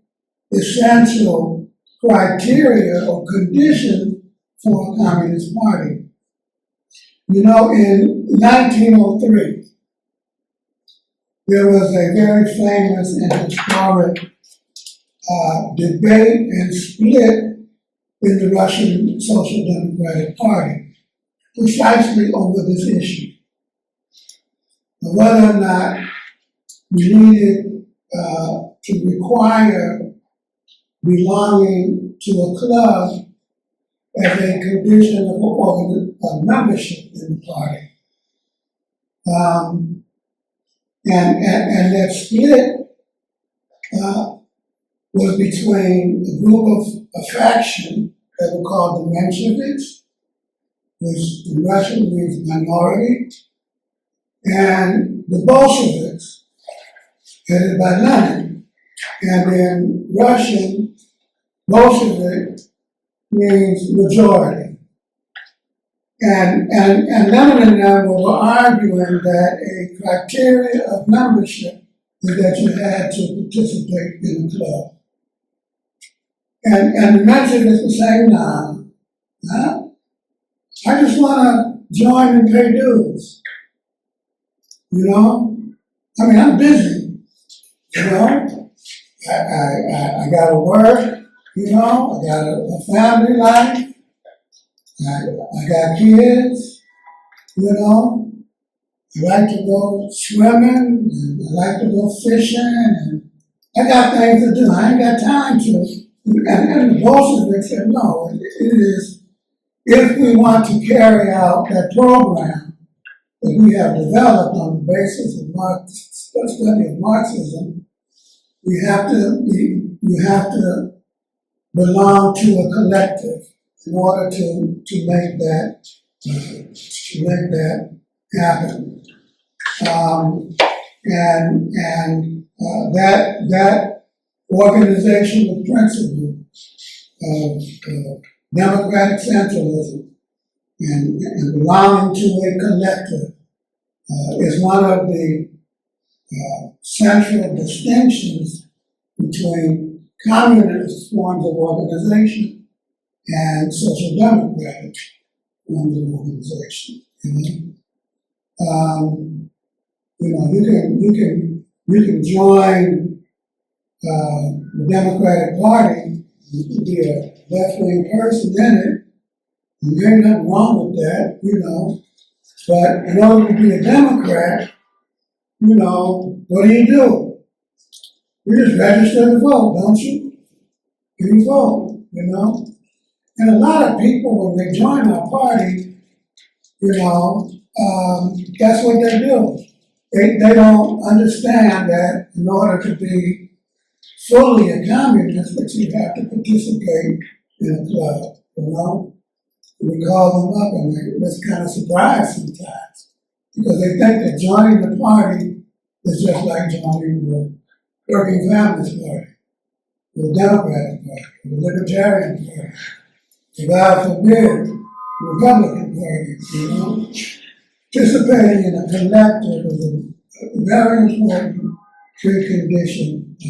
S1: essential criteria or condition for a communist party. You know, in 1903, there was a very famous and historic debate and split in the Russian Social Democratic Party, precisely over this issue. Whether or not we needed to require belonging to a club as a condition of membership in the party. And that split was between a group of a faction that were called the Mensheviks, which in Russian means minority, and the Bolsheviks, headed by Lenin. And in Russian, Bolshevik means majority. And Lenin and them were arguing that a criteria of membership is that you had to participate in the club. And the Mensheviks were saying, nah, I just want to join and pay dues. You know? I mean, I'm busy. You know? I got to work. You know? I got a family life. I got kids. You know? I like to go swimming. And I like to go fishing. And I got things to do. I ain't got time to. And the Bolsheviks said, no, it is, if we want to carry out that program that we have developed on the basis of study of Marxism, we have to belong to a collective in order to make that happen. That organizational principle of democratic centralism and belonging to a collective is one of the central distinctions between communist forms of organization and social democratic forms of organization. You can join the Democratic Party. You can be a left-wing person in it, and there's nothing wrong with that, But in order to be a Democrat, what do? You just register to vote, don't you? And you vote, And a lot of people, when they join our party, that's what they do. They don't understand that in order to be fully a communist, that you have to participate in a club, We call them up and they're kind of surprised sometimes because they think that joining the party is just like joining the Working Families Party, the Democratic Party, the Libertarian Party, the God forbid, the Republican Party, Participating in a collective is a very important precondition to.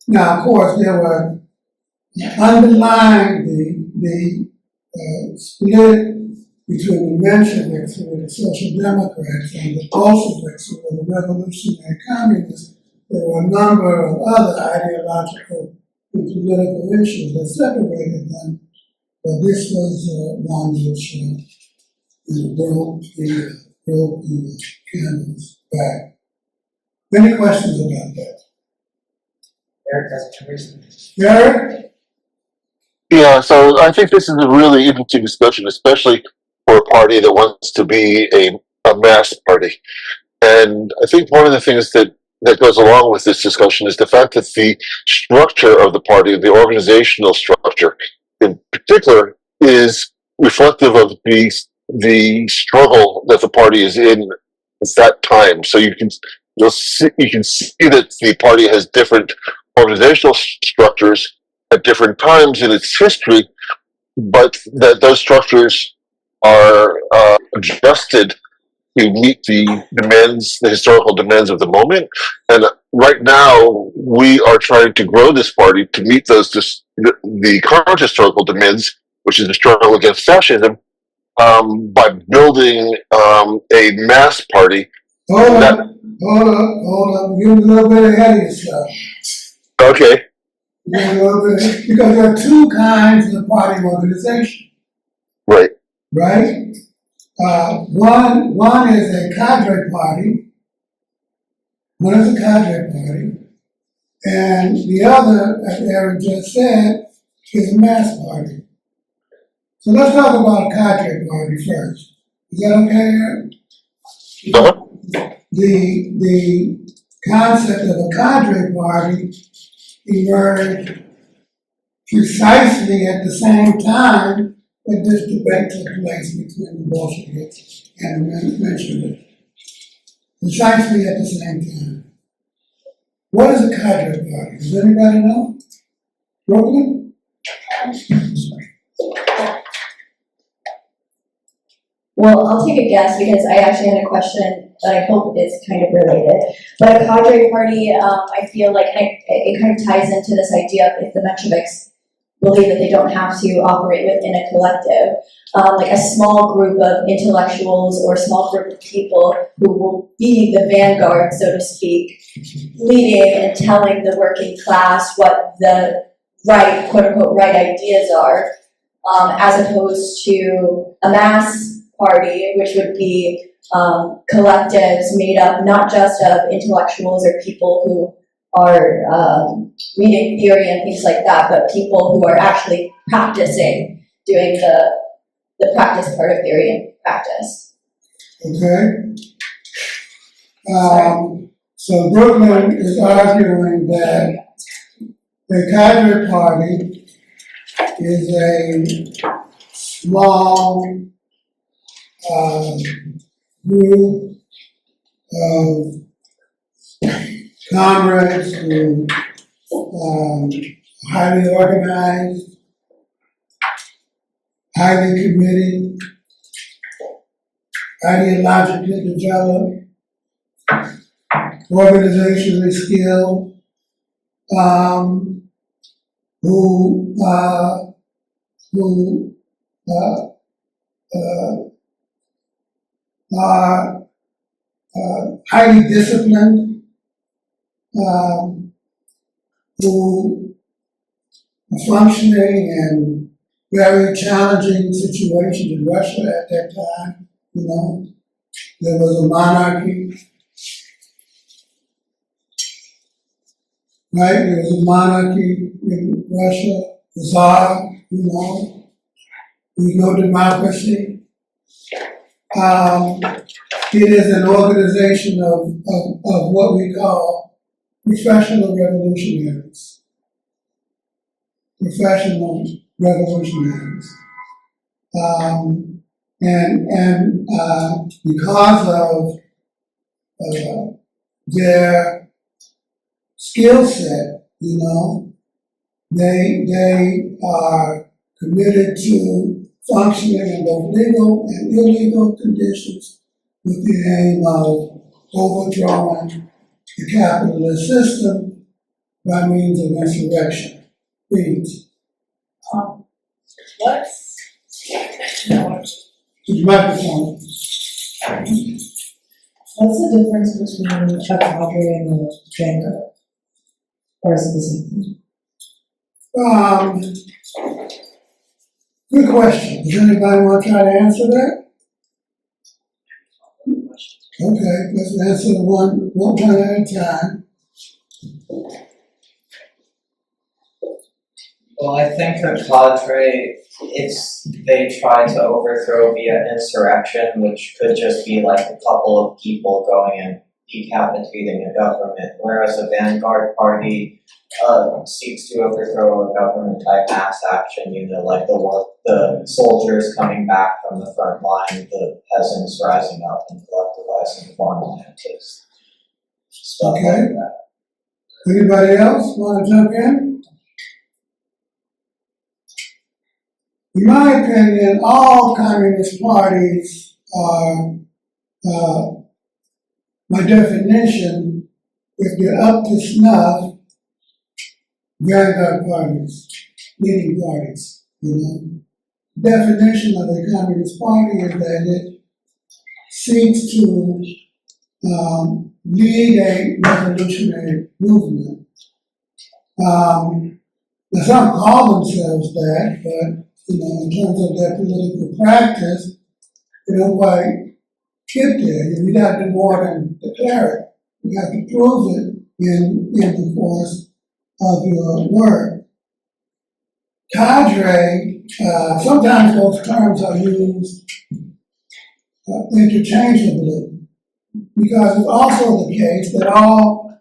S1: Now, of course, there were underlying the split between the Mensheviks, who were the Social Democrats, and the Bolsheviks, who were the revolutionary communists. There were a number of other ideological and political issues that separated them, but this was one which broke the canvas back. Any questions about that?
S8: Eric has a reason.
S1: Eric?
S3: Yeah, so I think this is a really interesting discussion, especially for a party that wants to be a mass party. And I think one of the things that goes along with this discussion is the fact that the structure of the party, the organizational structure in particular, is reflective of the struggle that the party is in at that time. So you can see that the party has different organizational structures at different times in its history, but that those structures are adjusted to meet the historical demands of the moment. And right now, we are trying to grow this party to meet the current historical demands, which is the struggle against fascism, by building a mass party.
S1: Hold up. You're a little bit ahead of yourself.
S3: Okay.
S1: Because there are two kinds of party organization.
S3: Right.
S1: Right? One is a cadre party. One is a cadre party. And the other, as Aaron just said, is a mass party. So let's talk about a cadre party first. Is that okay, Aaron?
S3: Uh-huh.
S1: The concept of a cadre party emerged precisely at the same time that this debate took place between the Bolsheviks and the Mensheviks. Precisely at the same time. What is a cadre party? Does anybody know? Brooklyn?
S5: Well, I'll take a guess because I actually had a question that I hope is kind of related. But a cadre party, I feel like it kind of ties into this idea of if the Mensheviks believe that they don't have to operate within a collective, like a small group of intellectuals or a small group of people who will be the vanguard, so to speak, leading and telling the working class what the right, quote unquote, right ideas are, as opposed to a mass party, which would be collectives made up not just of intellectuals or people who are reading theory and things like that, but people who are actually practicing, doing the practice part of theory and practice.
S1: Okay. So Brooklyn is arguing that the cadre party is a small group of comrades who highly organized, highly committed, ideologically developed, organizationally skilled, who are highly disciplined, who are functioning in very challenging situations in Russia at that time. You know, there was a monarchy, right? There was a monarchy in Russia, the Tsar, you know, there was no democracy. It is an organization of what we call professional revolutionaries. Professional revolutionaries. And because of their skill set, you know, they are committed to functioning in both legal and illegal conditions with the aim of overthrowing the capitalist system by means of insurrection. Please.
S6: What's
S1: The microphone.
S10: What's the difference between a cadre and a Django? Or is it the same thing?
S1: Good question. Does anybody want to try to answer that? Okay, let's answer the one at a time.
S2: Well, I think a cadre, they try to overthrow via insurrection, which could just be like a couple of people going and decapitating a government, whereas a vanguard party seeks to overthrow a government by mass action, you know, like the soldiers coming back from the front line, the peasants rising up and collectivizing farmland, stuff like that.
S1: Anybody else want to jump in? In my opinion, all communist parties are, by definition, if they're up to snuff, vanguard parties, leading parties, you know. The definition of a communist party is that it seeks to lead a revolutionary movement. Now some call themselves that, but you know, in terms of their political practice, they don't quite get there. You got to do more than declare it. You have to prove it in the course of your work. Cadre, sometimes those terms are used interchangeably, because it's also the case that all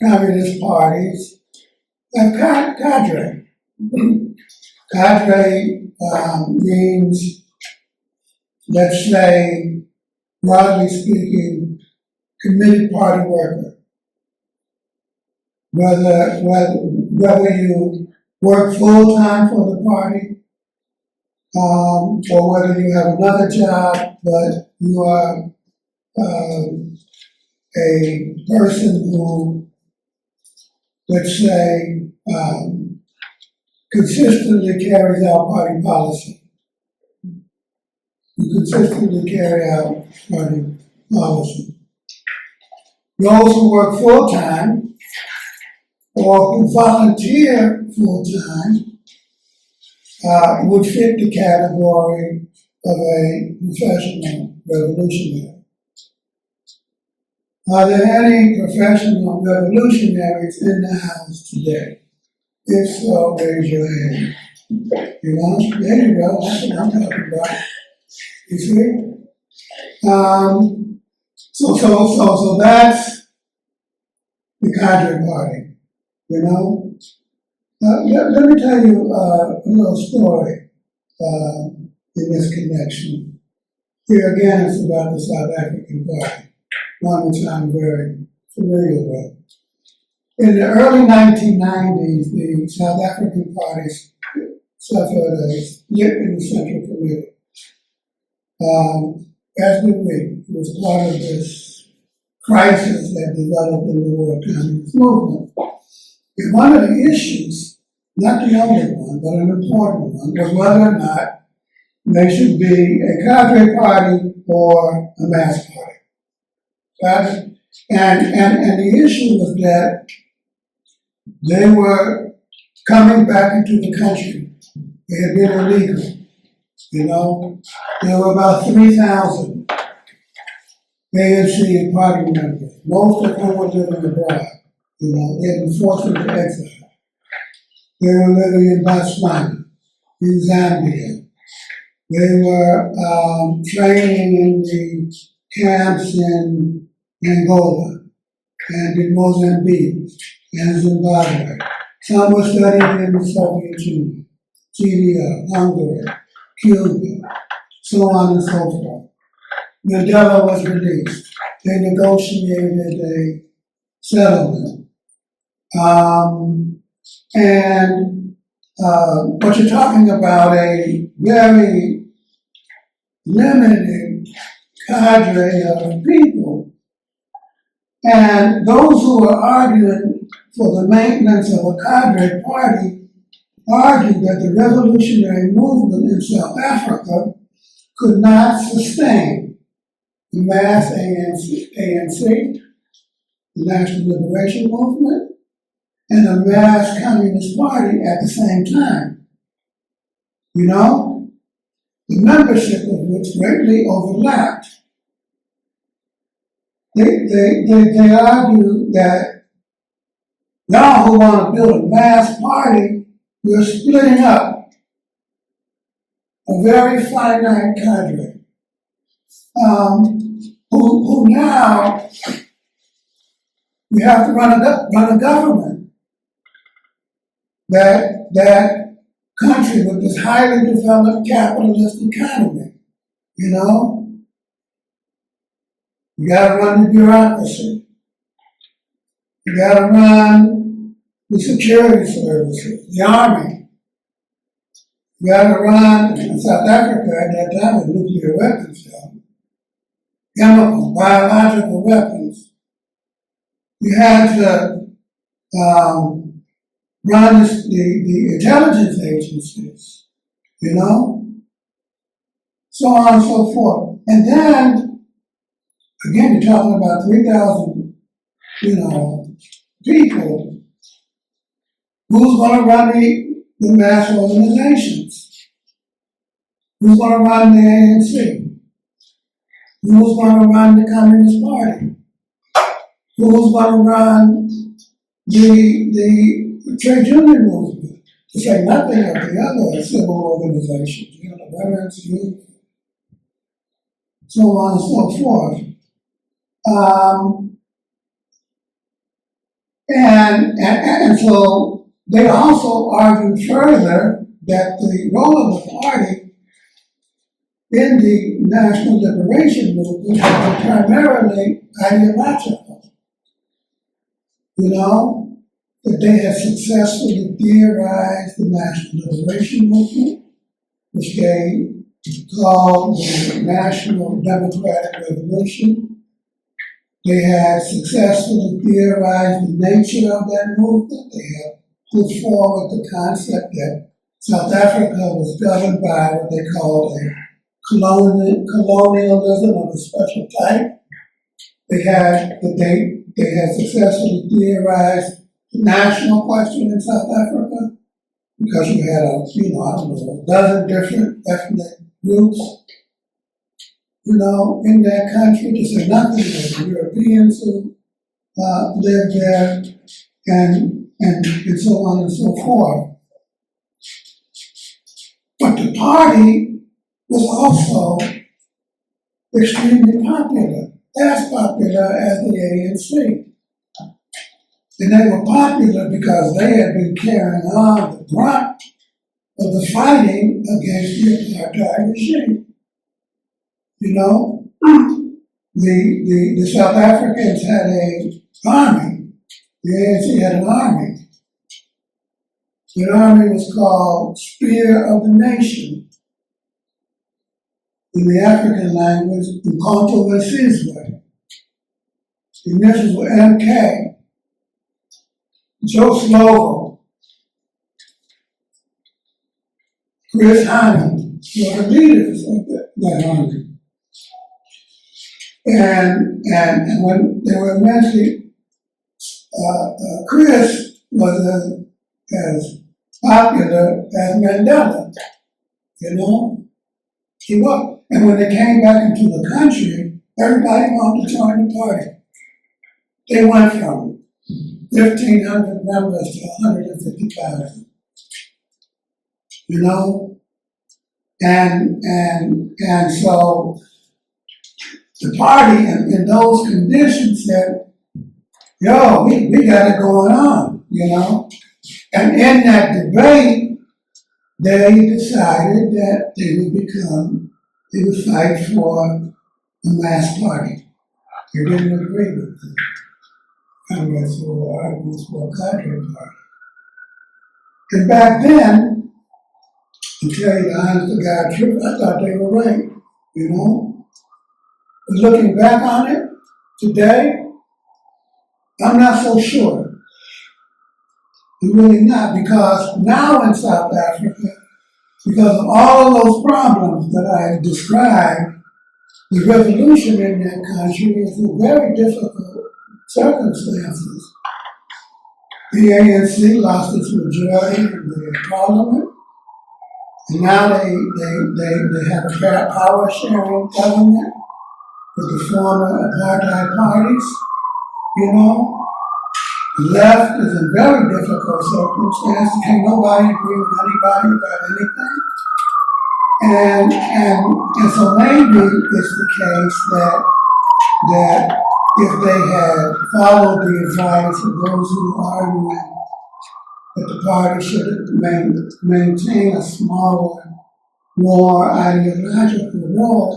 S1: communist parties have cadre. Cadre means, let's say, broadly speaking, committed party worker. Whether you work full-time for the party, or whether you have another job, but you are a person who, let's say, consistently carries out party policy. You consistently carry out party policy. Those who work full-time or who volunteer full-time would fit the category of a professional revolutionary. Are there any professional revolutionaries in the house today? If so, raise your hand. You know, there you go, that's what I'm talking about. You see? So that's the cadre party, you know? Let me tell you a little story in this connection. Here again, it's about the South African party, one which I'm very familiar with. In the early 1990s, the South African parties suffered a split in the Central Committee. As did we. It was part of this crisis that developed in the world communist movement. And one of the issues, not the only one, but an important one, was whether or not they should be a cadre party or a mass party. Right? And the issue was that they were coming back into the country. They had been illegal. You know, there were about 3,000 ANC and party members, most of whom were living abroad. You know, they had been forced into exile. They were living in Botswana, in Zambia. They were training in the camps in Angola and in Mozambique and Zimbabwe. Some were studying in the Soviet Union, Syria, Hungary, Cuba, so on and so forth. Mandela was released. They negotiated a settlement. But you're talking about a very limited cadre of people. And those who were arguing for the maintenance of a cadre party argued that the revolutionary movement in South Africa could not sustain the mass ANC, the National Liberation Movement, and a mass communist party at the same time. You know, the membership of which greatly overlapped. They argue that y'all who want to build a mass party, we're splitting up a very finite cadre, who now we have to run a government. That country with this highly developed capitalist economy, you know? You gotta run the bureaucracy. You gotta run the security services, the army. You gotta run, in South Africa at that time, with nuclear weapons, chemical, biological weapons. You had to run the intelligence agencies, you know? So on and so forth. And then, again, you're talking about 3,000, you know, people. Who's going to run the mass organizations? Who's going to run the ANC? Who's going to run the Communist Party? Who's going to run the trade union movement? To say nothing of the other civil organizations, you know, the women's youth, so on and so forth. And so they also argued further that the role of the party in the National Liberation Movement was primarily ideological. You know, that they had successfully theorized the National Liberation Movement, which they called the National Democratic Revolution. They had successfully theorized the nature of that movement. They had put forward the concept that South Africa was governed by what they called a colonialism of a special type. They had successfully theorized the national question in South Africa because you had a dozen different ethnic groups, you know, in that country, to say nothing of the Europeans who lived there, and so on and so forth. But the party was also extremely popular, as popular as the ANC. And they were popular because they had been carrying on the brunt of the fighting against the apartheid regime. You know, the South Africans had an army The ANC had an army. The army was called Spear of the Nation. In the African language, Mkonto Wesizwe. The initials were MK. Joe Slovo, Chris Hyman were the leaders of that army. And when they were eventually, Chris was as popular as Mandela, you know? He was. And when they came back into the country, everybody wanted to join the party. They went from 1,500 members to 150,000. You know? And so the party in those conditions said, yo, we got it going on, you know? And in that debate, they decided that they would fight for a mass party. They didn't agree with the Congress or arguments for a cadre party. And back then, to tell you the honest to God truth, I thought they were right, you know? But looking back on it today, I'm not so sure. I'm really not, because now in South Africa, because of all of those problems that I described, the revolution in that country is in very difficult circumstances. The ANC lost its majority in the parliament, and now they have a power sharing government with the former apartheid parties, you know. The left is in very difficult circumstances. Can't nobody agree with anybody about anything. And so maybe it's the case that if they had followed the advice of those who are arguing that the party should maintain a smaller, more ideological role,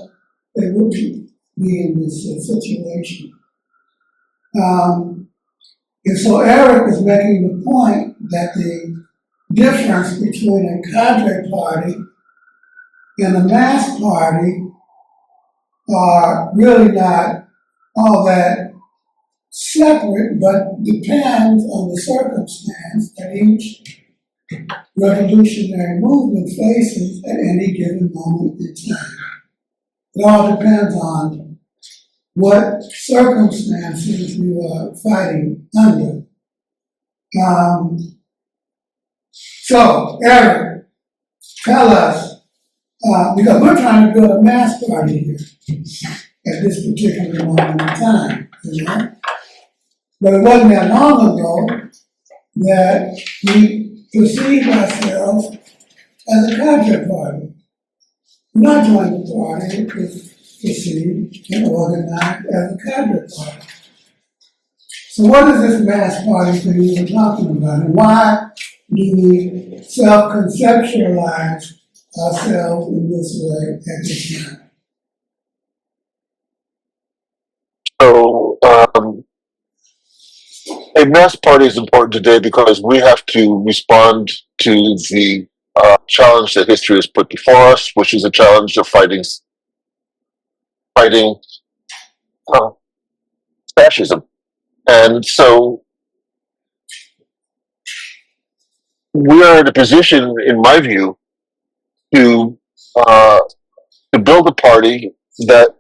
S1: they wouldn't be in this situation. And so Eric is making the point that the difference between a cadre party and a mass party are really not all that separate, but depends on the circumstance that each revolutionary movement faces at any given moment in time. It all depends on what circumstances we are fighting under. So, Eric, tell us, because we're trying to build a mass party here at this particular moment in time, you know? But it wasn't that long ago that we perceived ourselves as a cadre party. Not joining the party, it was perceived and organized as a cadre party. So what is this mass party thing we're talking about, and why do we self-conceptualize ourselves in this way at this time?
S3: So, a mass party is important today because we have to respond to the challenge that history has put before us, which is a challenge of fighting fascism. And so we are in a position, in my view, to build a party that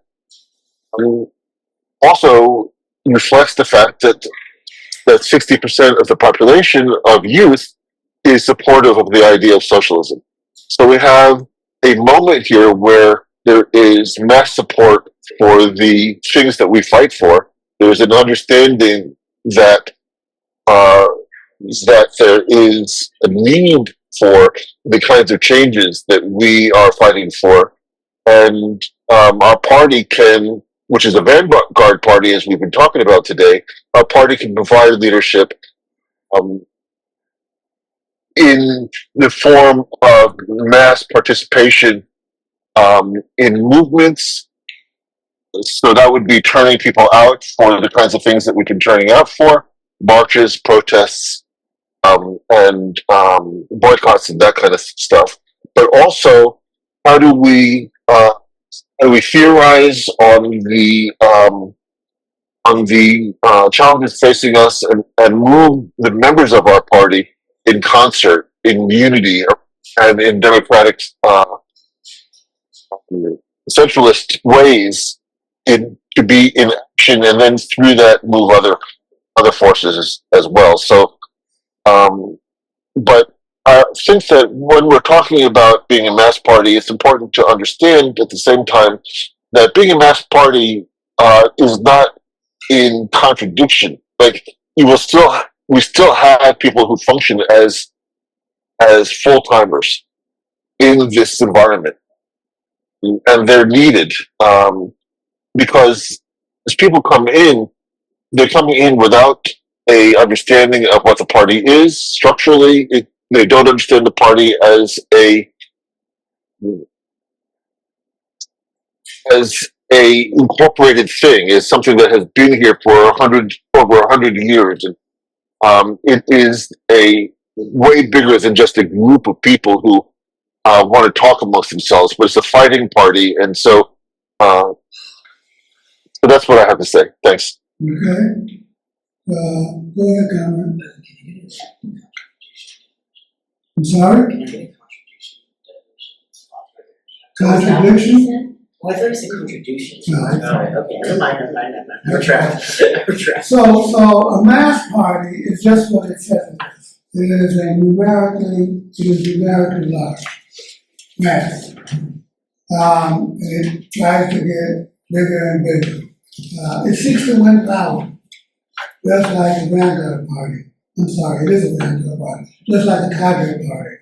S3: also reflects the fact that 60% of the population of youth is supportive of the idea of socialism. So we have a moment here where there is mass support for the things that we fight for. There's an understanding that there is a need for the kinds of changes that we are fighting for, and our party can, which is a vanguard party, as we've been talking about today, our party can provide leadership in the form of mass participation in movements. So that would be turning people out for the kinds of things that we've been turning out for. marches, protests, and boycotts and that kind of stuff. But also, how do we theorize on the challenges facing us and move the members of our party in concert, in unity, and in democratic centralist ways to be in action, and then through that move other forces as well. So, but I think that when we're talking about being a mass party, it's important to understand at the same time that being a mass party is not in contradiction. Like we still have people who function as full timers in this environment, and they're needed because as people come in, they're coming in without a understanding of what the party is structurally. They don't understand the party as a incorporated thing, as something that has been here for over 100 years. And it is a way bigger than just a group of people who want to talk amongst themselves, but it's a fighting party. And so that's what I have to say. Thanks.
S1: Okay. Go ahead, Cameron. I'm sorry?
S6: Can I get a contribution?
S1: Contradiction?
S6: Oh, I thought it said contribution.
S1: No,
S6: Alright, okay, never mind. I retract.
S1: So a mass party is just what it says it is. It is numerically large. Mass. It tries to get bigger and bigger. It seeks to win power. Just like the Vanguard Party. I'm sorry, it is a Vanguard Party. Just like the Cadre Party.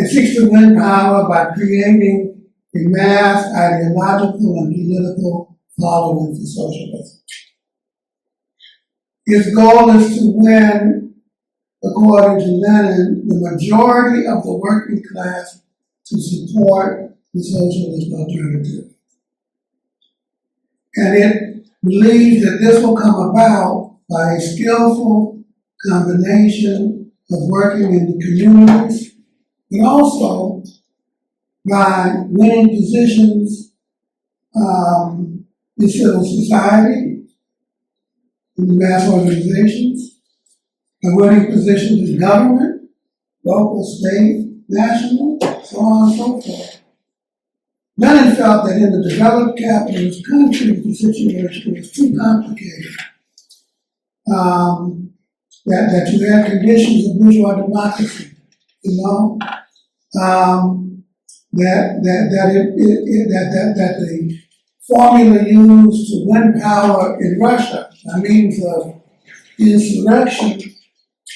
S1: It seeks to win power by creating a mass ideological and political following for socialism. Its goal is to win, according to Lenin, the majority of the working class to support the socialist alternative. And it believes that this will come about by a skillful combination of working in the communities, and also by winning positions in civil society, in the mass organizations, and winning positions in government, local, state, national, so on and so forth. Lenin felt that in the developed capitalist countries, the situation was too complicated. That you had conditions of bourgeois democracy, that the formula used to win power in Russia, by means of insurrection,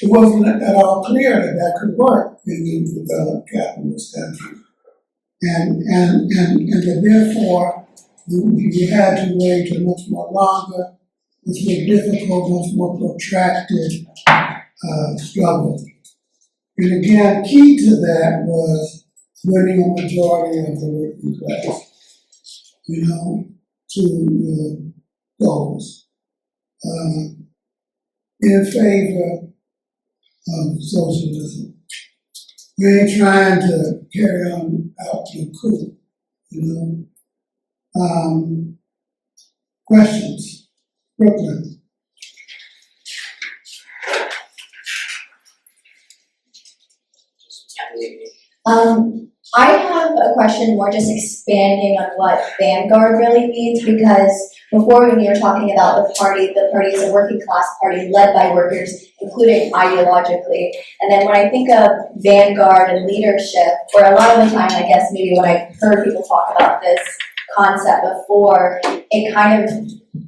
S1: it wasn't at all clear that could work in the developed capitalist countries. And that therefore you had to wage a much more longer, much more difficult, much more protracted struggle. And again, key to that was winning a majority of the working class, to goals in favor of socialism. We ain't trying to carry on out the coup, Questions? Brooklyn.
S5: I have a question more just expanding on what Vanguard really means, because before when you were talking about the party is a working class party led by workers, including ideologically. And then when I think of Vanguard and leadership, or a lot of the time, I guess maybe when I've heard people talk about this concept before, it kind of,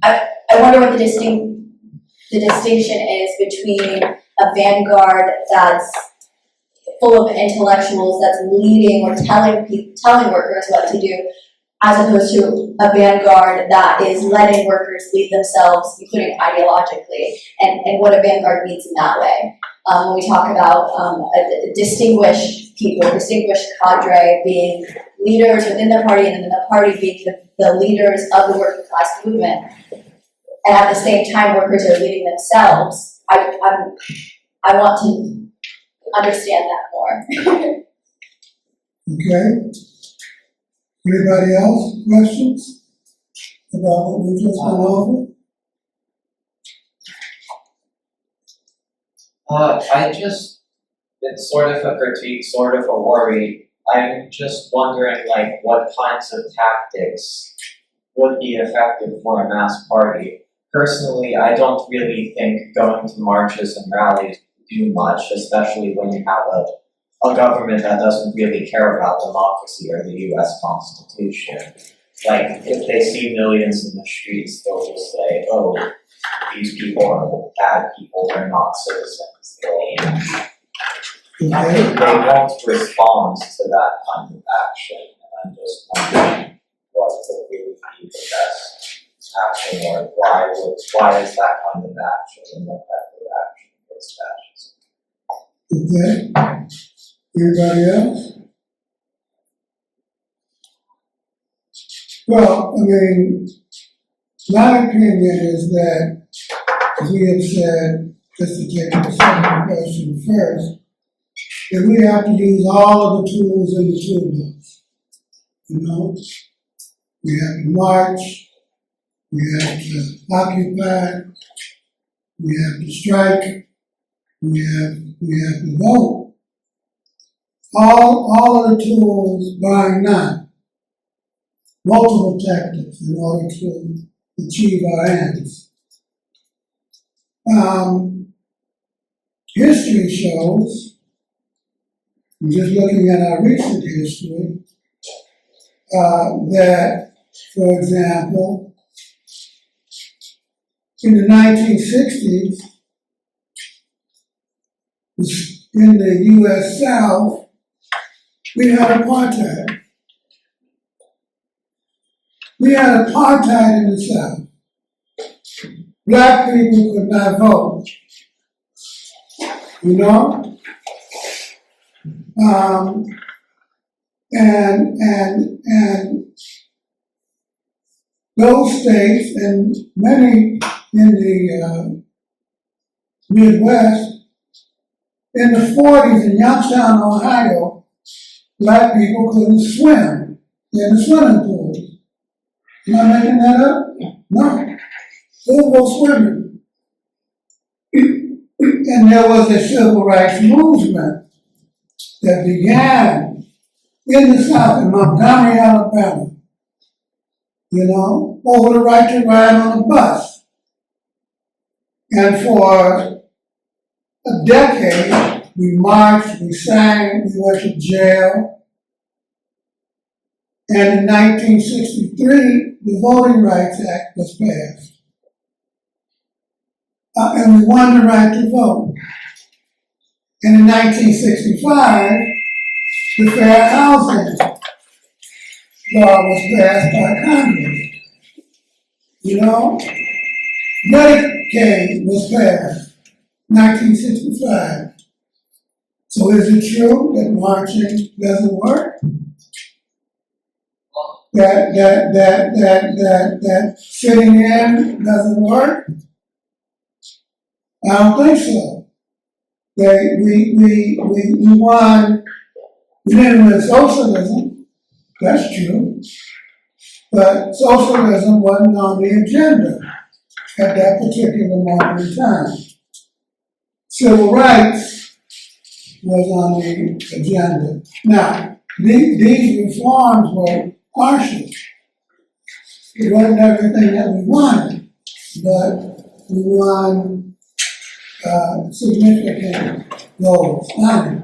S5: I wonder what the distinction is between a vanguard that's full of intellectuals, that's leading or telling workers what to do, as opposed to a vanguard that is letting workers lead themselves, including ideologically, and what a vanguard means in that way. When we talk about distinguished people, distinguished cadre being leaders within the party, and then the party being the leaders of the working class movement. and at the same time workers are leading themselves, I want to understand that more.
S1: Okay? Anybody else, questions about what we just went over?
S2: It's sort of a critique, sort of a worry. I'm just wondering, like, what kinds of tactics would be effective for a mass party. Personally, I don't really think going to marches and rallies do much, especially when you have a government that doesn't really care about democracy or the US Constitution. Like, if they see millions in the streets, they'll just say, oh, these people are bad people, they're not citizens. I think they won't respond to that kind of action, and I'm just wondering what would really be the best action, or why is that kind of action an effective action against fascism?
S1: Okay. Anybody else? Well, I mean, my opinion is that, as we have said, just to take the second question first, that we have to use all of the tools in the toolbox. You know, we have to march, we have to occupy, we have to strike, we have to vote. All of the tools, barring none, multiple tactics in order to achieve our ends. History shows, just looking at our recent history, that, for example, in the 1960s, in the U.S. South, we had apartheid. We had apartheid in the South. Black people could not vote. You know? And those states and many in the Midwest, in the 40s in Youngstown, Ohio, black people couldn't swim in the swimming pools. Am I making that up? No. Couldn't go swimming. And there was a civil rights movement that began in the South, in Montgomery, Alabama, you know, over the right to ride on a bus. And for a decade, we marched, we sang, we went to jail. And in 1963, the Voting Rights Act was passed. And we won the right to vote. And in 1965, the Fair Housing Law was passed by Congress. You know? Medicaid was passed, 1965. So is it true that marching doesn't work? That sitting in doesn't work? I don't think so. We won, we didn't win socialism, that's true. But socialism wasn't on the agenda at that particular moment in time. Civil rights was on the agenda. Now, these reforms were partial. It wasn't everything that we wanted, but we won significant goals on it.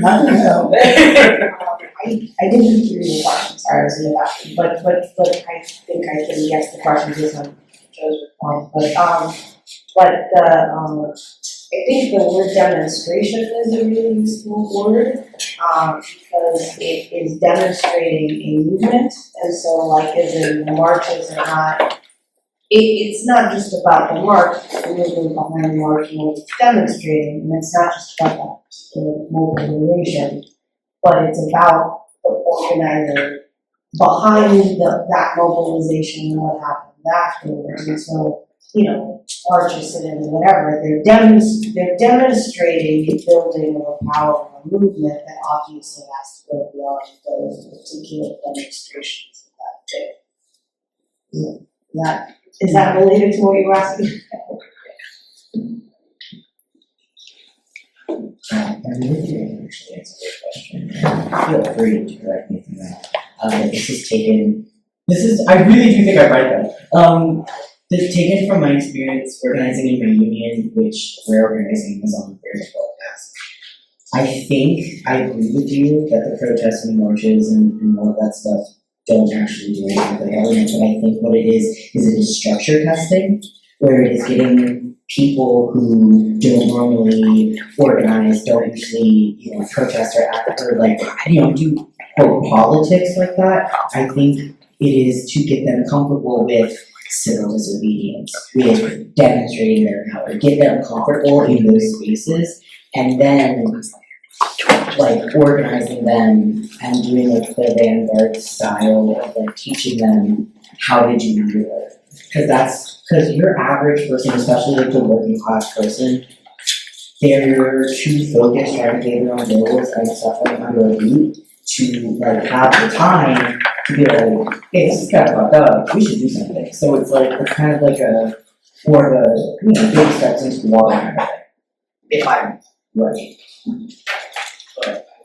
S1: I can help.
S10: I didn't hear your question, sorry, I was in the bathroom, but I think I can guess the question based on Joe's response, but I think the word demonstration is a really useful word, because it is demonstrating a movement, and so like as in the marches are not, it's not just about the march, it's the movement behind the march and what it's demonstrating, and it's not just about the mobilization, but it's about the organizer behind that mobilization and what happened afterwards, and so, Marxists and whatever, they're demonstrating the building of a power of a movement that obviously has to go beyond those particular demonstrations of that day. Is that related to what you were asking?
S7: I really actually answer your question. Feel free to correct me from that. I really do think I'm right though. This is taken from my experience organizing in my union, which we're organizing is on various broadcasts. I think I agree with you that the protests and marches and all of that stuff don't actually do anything for the government, but I think what it is it is structure testing, where it is getting people who don't normally organize, don't usually, protest or act or do quote politics like that. I think it is to get them comfortable with civil disobedience, with demonstrating their power, get them comfortable in those spaces, and then organizing them and doing the vanguard style of teaching them how to do more. Because your average person, especially the working class person, they're too focused trying to pay their own bills and suffering under a boot to have the time to be hey, this is kind of fucked up, we should do something. So it's kind of more of a, big steps into the water kind of thing. If I'm right.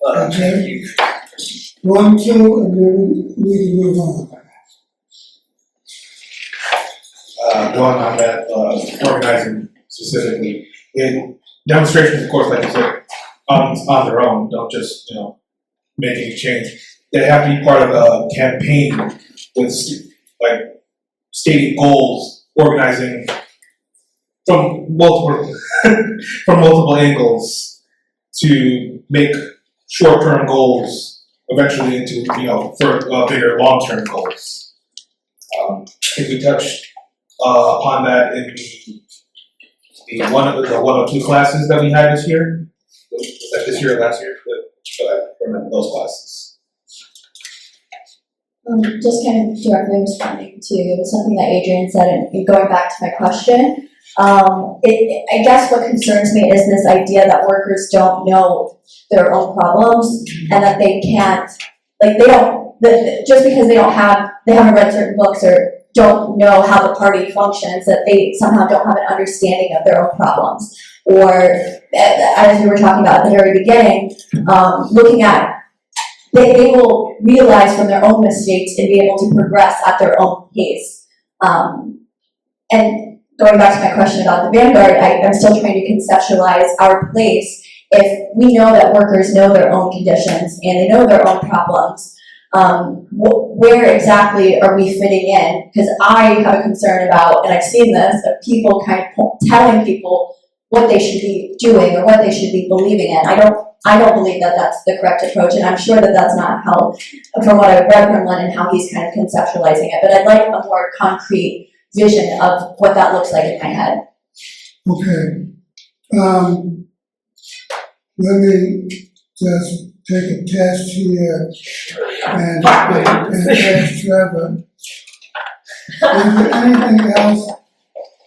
S1: Okay. 1, 2, and then we can move on.
S11: Going on that, organizing specifically, demonstrations, of course, like you said, on their own, don't just, make any change. They have to be part of a campaign with, stating goals, organizing from multiple, from multiple angles to make short-term goals eventually into, bigger long-term goals. I think we touched upon that in the 102 classes that we had this year. Was that this year or last year? I remember those classes.
S5: Just kind of directly responding to something that Adrian said and going back to my question. I guess what concerns me is this idea that workers don't know their own problems and that they can't, just because they haven't read certain books or don't know how the party functions, that they somehow don't have an understanding of their own problems. Or, as we were talking about at the very beginning, looking at, they will realize from their own mistakes and be able to progress at their own pace. And going back to my question about the vanguard, I'm still trying to conceptualize our place. If we know that workers know their own conditions and they know their own problems, where exactly are we fitting in? Because I have a concern about, and I've seen this, of people kind of telling people what they should be doing or what they should be believing in. I don't believe that that's the correct approach, and I'm sure that that's not how, from what I've read from Lenin, how he's kind of conceptualizing it. But I'd like a more concrete vision of what that looks like in my head.
S1: Okay. Let me just take a test here and ask Trevor. Is there anything else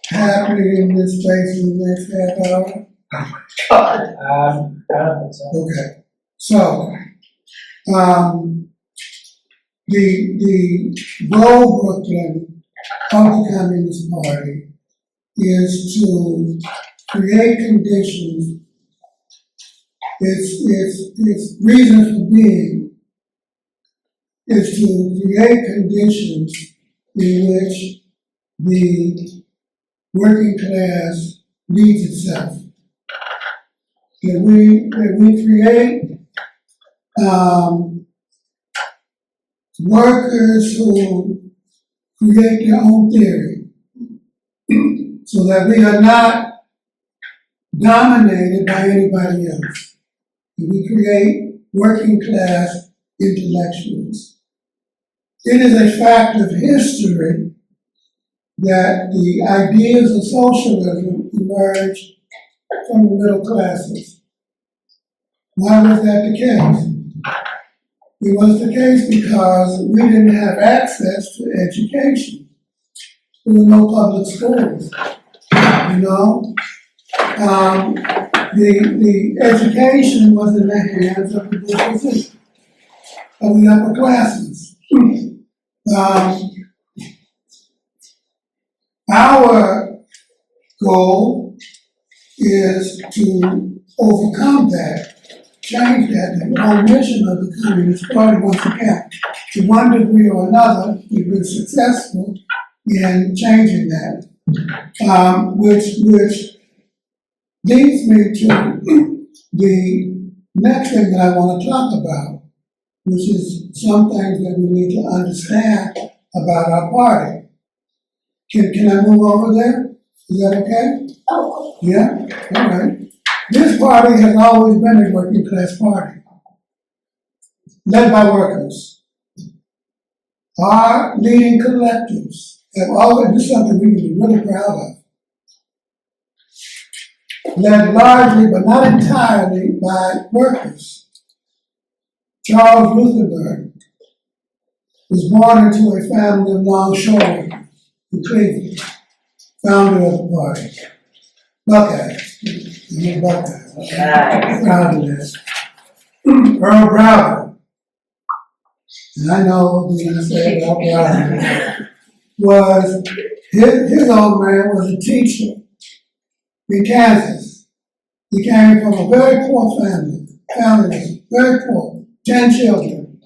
S1: happening in this space in the next half hour?
S8: I don't think so.
S1: Okay. So, the goal, Brooklyn, of the Communist Party is to create conditions. Its reason for being is to create conditions in which the working class leads itself. That we create workers who create their own theory, so that we are not dominated by anybody else. We create working class intellectuals. It is a fact of history that the ideas of socialism emerged from the middle classes. Why was that the case? It was the case because we didn't have access to education. There were no public schools, you know? The education was in the hands of the bourgeoisie, of the upper classes. Our goal is to overcome that, change that. The whole mission of the Communist Party, once again, to one degree or another, we've been successful in changing that, which leads me to the next thing that I want to talk about, which is some things that we need to understand about our party. Can I move over there? Is that okay?
S5: Oh,
S1: Yeah? All right. This party has always been a working class party, led by workers. Our leading collectives have always been something we can be really proud of. Led largely, but not entirely, by workers. Charles Rutherford was born into a family of longshore workers in Cleveland, founder of the party. Buckeye. I'm a Buckeye. Proud of that. Earl Browder. And I know what you're going to say about Browder. His old man was a teacher in Kansas. He came from a very poor family. Family was very poor. 10 children.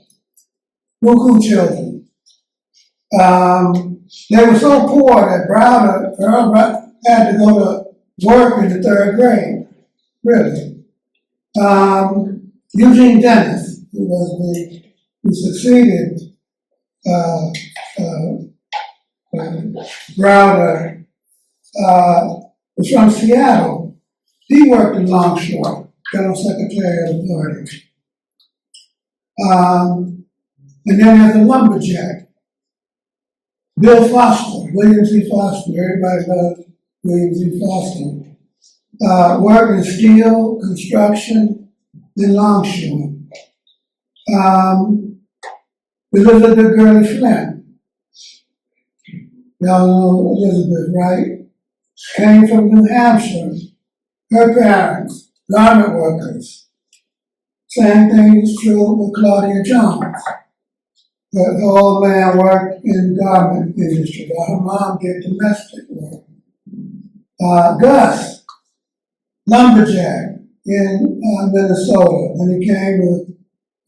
S1: Buku children. They were so poor that Earl Browder had to go to work in the 3rd grade. Really. Eugene Dennis, who succeeded Browder, was from Seattle. He worked in Longshore, General Secretary of the party. And then there's a lumberjack, Bill Foster, William Z. Foster. Everybody knows William Z. Foster. Worked in steel, construction, and Longshore. Elizabeth Gurley Flint. Y'all know Elizabeth, right? Came from New Hampshire. Her parents, garment workers. Same thing is true with Claudia Jones. The old man worked in the garment industry, while her mom did domestic work. Gus, lumberjack in Minnesota. Then he came to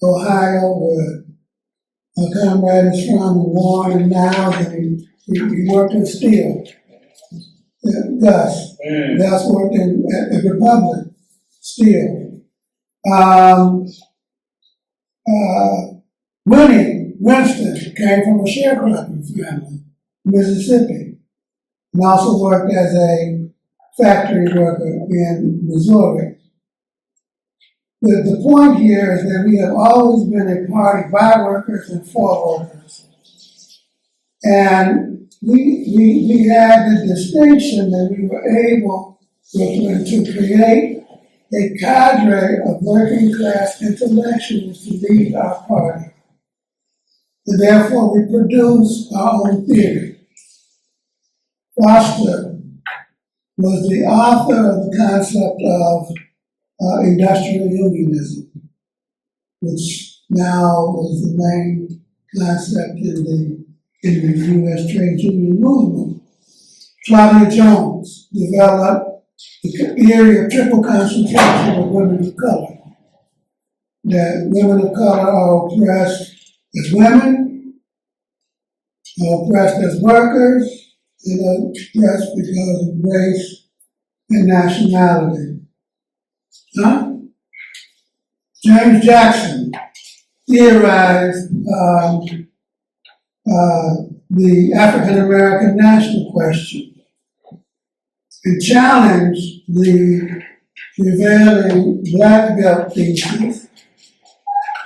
S1: Ohio, where my comrade is from, and Warren, and now he worked in steel. Gus. Gus worked at the Republic, steel. Winston came from a sharecropping family, Mississippi, and also worked as a factory worker in Missouri. The point here is that we have always been a party by workers and for workers. And we had the distinction that we were able to create a cadre of working class intellectuals to lead our party. And therefore, we produced our own theory. Foster was the author of the concept of industrial unionism, which now is the main concept in the U.S. trade union movement. Claudia Jones developed the theory of triple concentration of women of color, that women of color are oppressed as women, are oppressed as workers, and are oppressed because of race and nationality. James Jackson theorized the African American national question and challenged the prevailing black belt thesis,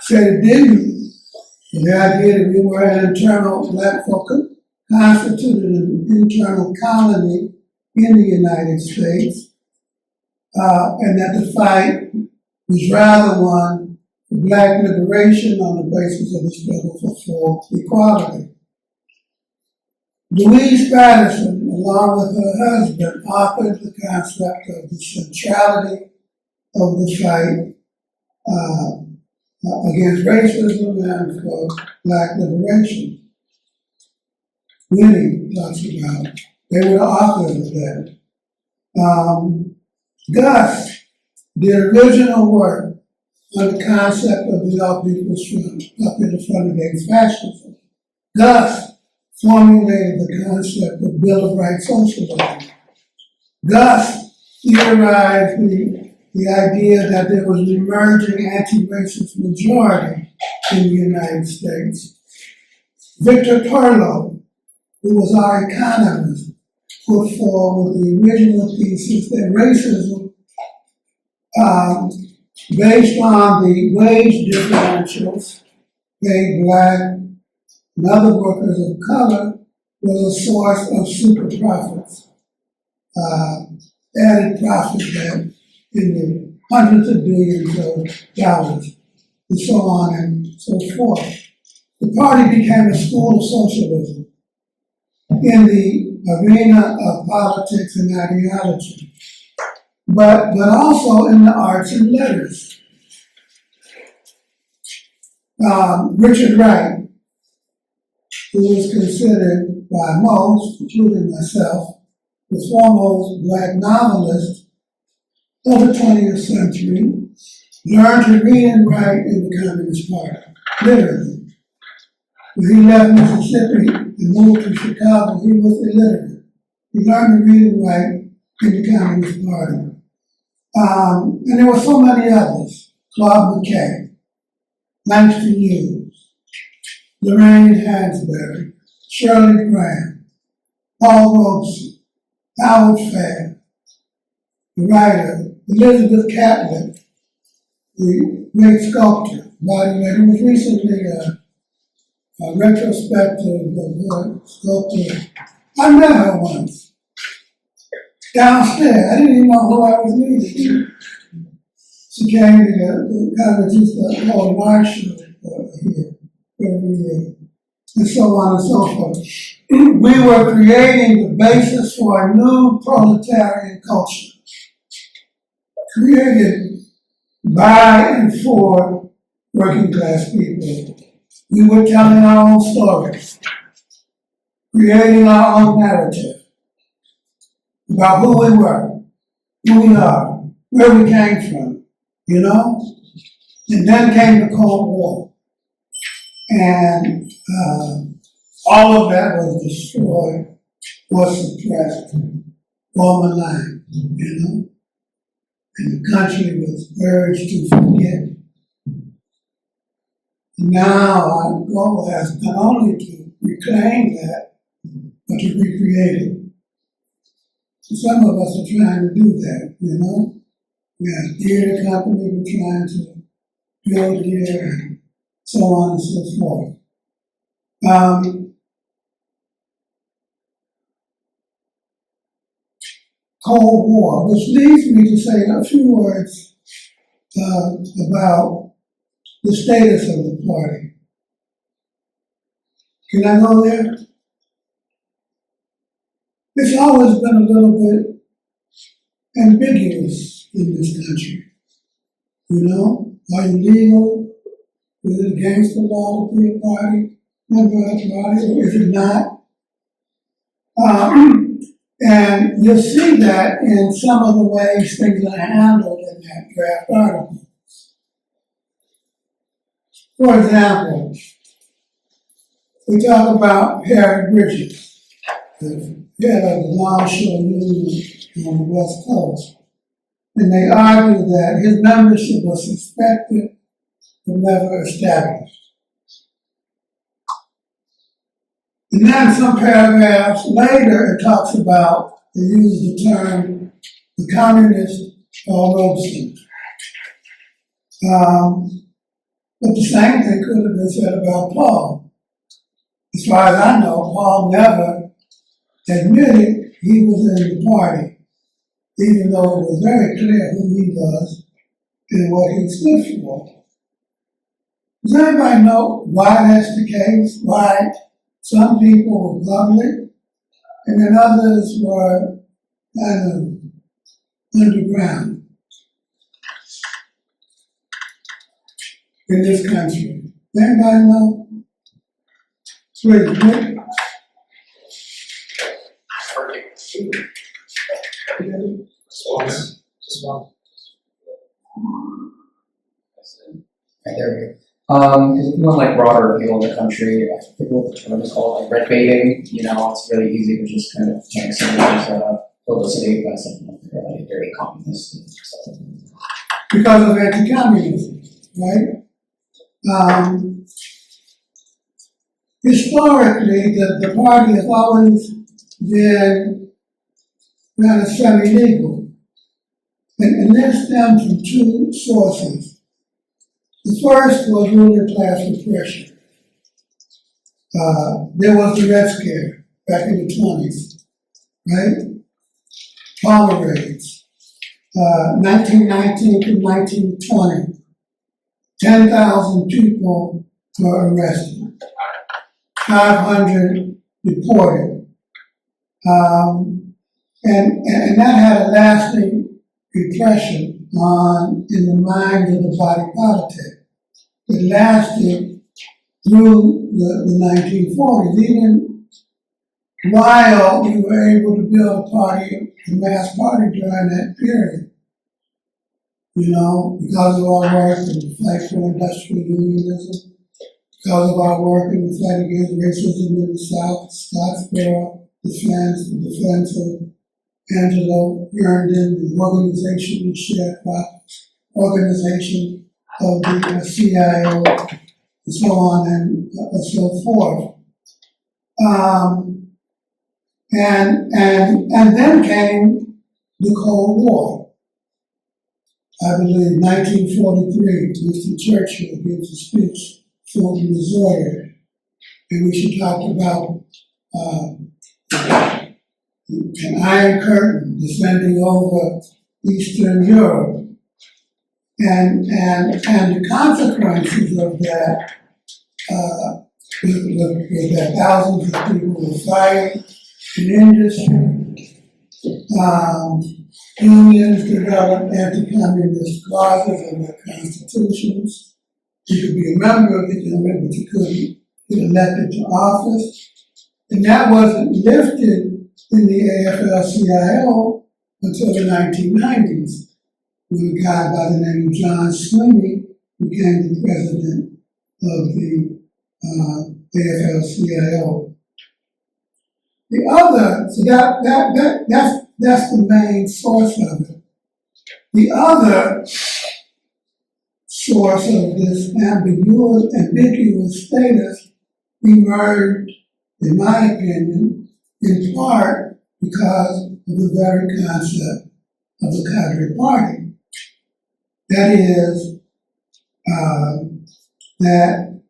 S1: said it didn't. The idea that we were an internal black folk constituted an internal colony in the United States, and that the fight was rather one for black liberation on the basis of the struggle for full equality. Louise Patterson, along with her husband, authored the concept of the centrality of the fight against racism and for black liberation. Winnie talks about, they were the authors of that. Gus, the original work on the concept of the All People's Front, up in the front against fascism. Gus formulated the concept of Bill of Rights socialism. Gus theorized the idea that there was an emerging anti-racist majority in the United States. Victor Perlow, who was our economist, put forward the original thesis that racism, based on the wage differentials, paid black and other workers of color, was a source of super profits, added profit that in the hundreds of billions of dollars, and so on and so forth. The party became a school of socialism in the arena of politics and ideology, but also in the arts and letters. Richard Wright, who was considered by most, including myself, the foremost black novelist of the 20th century, learned to read and write in the Communist Party, literally. When he left Mississippi and moved to Chicago, he was illiterate. He learned to read and write in the Communist Party. And there were so many others. Claude McKay, Langston Hughes, Lorraine Hansberry, Shirley Graham, Paul Robeson, Howard Fair, the writer, Elizabeth Catlett, the great sculptor, body man, who was recently a retrospective of her sculpture. I met her once, downstairs. I didn't even know who I was meeting. She came to the kind of just a whole marshal here every year, and so on and so forth. We were creating the basis for a new proletarian culture, created by and for working class people. We were telling our own stories, creating our own narrative about who we were, who we are, where we came from, you know? And then came the Cold War. And all of that was destroyed or suppressed or maligned, you know? And the country was urged to forget. Now our goal has not only to reclaim that, but to recreate it. So some of us are trying to do that, you know? We have a theater company, we're trying to build here, and so on and so forth. Cold War, which leads me to say a few words about the status of the party. Can I go there? It's always been a little bit ambiguous in this country. You know, are you legal? Is it against the law to be a party? Member of a party, or is it not? And you'll see that in some of the ways things are handled in that draft article. For example, we talk about Harry Bridges, the head of the Longshore Union on the West Coast. And they argue that his membership was suspected but never established. And then some paragraphs later, it talks about, they use the term, the communist Paul Robeson. But the same thing could have been said about Paul. As far as I know, Paul never admitted he was in the party, even though it was very clear who he was and what he stood for. Does anybody know why that's the case? Why some people were public and then others were kind of underground in this country? Anybody know? Please, Nick?
S9: Right, there we go. If you want like broader appeal in the country, I forget what the term is called, like red baiting, it's really easy to just kind of make someone's publicity by something like they're like very communist and stuff.
S1: Because of anti-communism, right? Historically, the party has always been kind of semi-legal. And this stemmed from two sources. The first was ruling class repression. There was the Red Scare back in the 20s, right? Palmer raids, 1919 to 1920, 10,000 people were arrested, 500 deported. And that had a lasting impression in the minds of the body politic. It lasted through the 1940s, even while we were able to build a party, a mass party during that period. Because of our work in the fight for industrial unionism, because of our work in the fight against racism in the South, Scottsboro, the defense of Angelo Herndon, the organization of shared profits, organization of the CIO, and so on and so forth. And then came the Cold War. I believe 1943, Winston Churchill gives a speech for the Missouri, in which he talked about an Iron Curtain descending over Eastern Europe. And the consequences of that was that thousands of people were fired in industry. Unions developed anti-communist clauses in their constitutions. You could be a member of the union, but you couldn't get elected to office. And that wasn't lifted in the AFL-CIO until the 1990s, when a guy by the name of John Sweeney became the president of the AFL-CIO. The other, so that's the main source of it. The other source of this ambiguous status emerged, in my opinion, in part because of the very concept of the cadre party. That is, that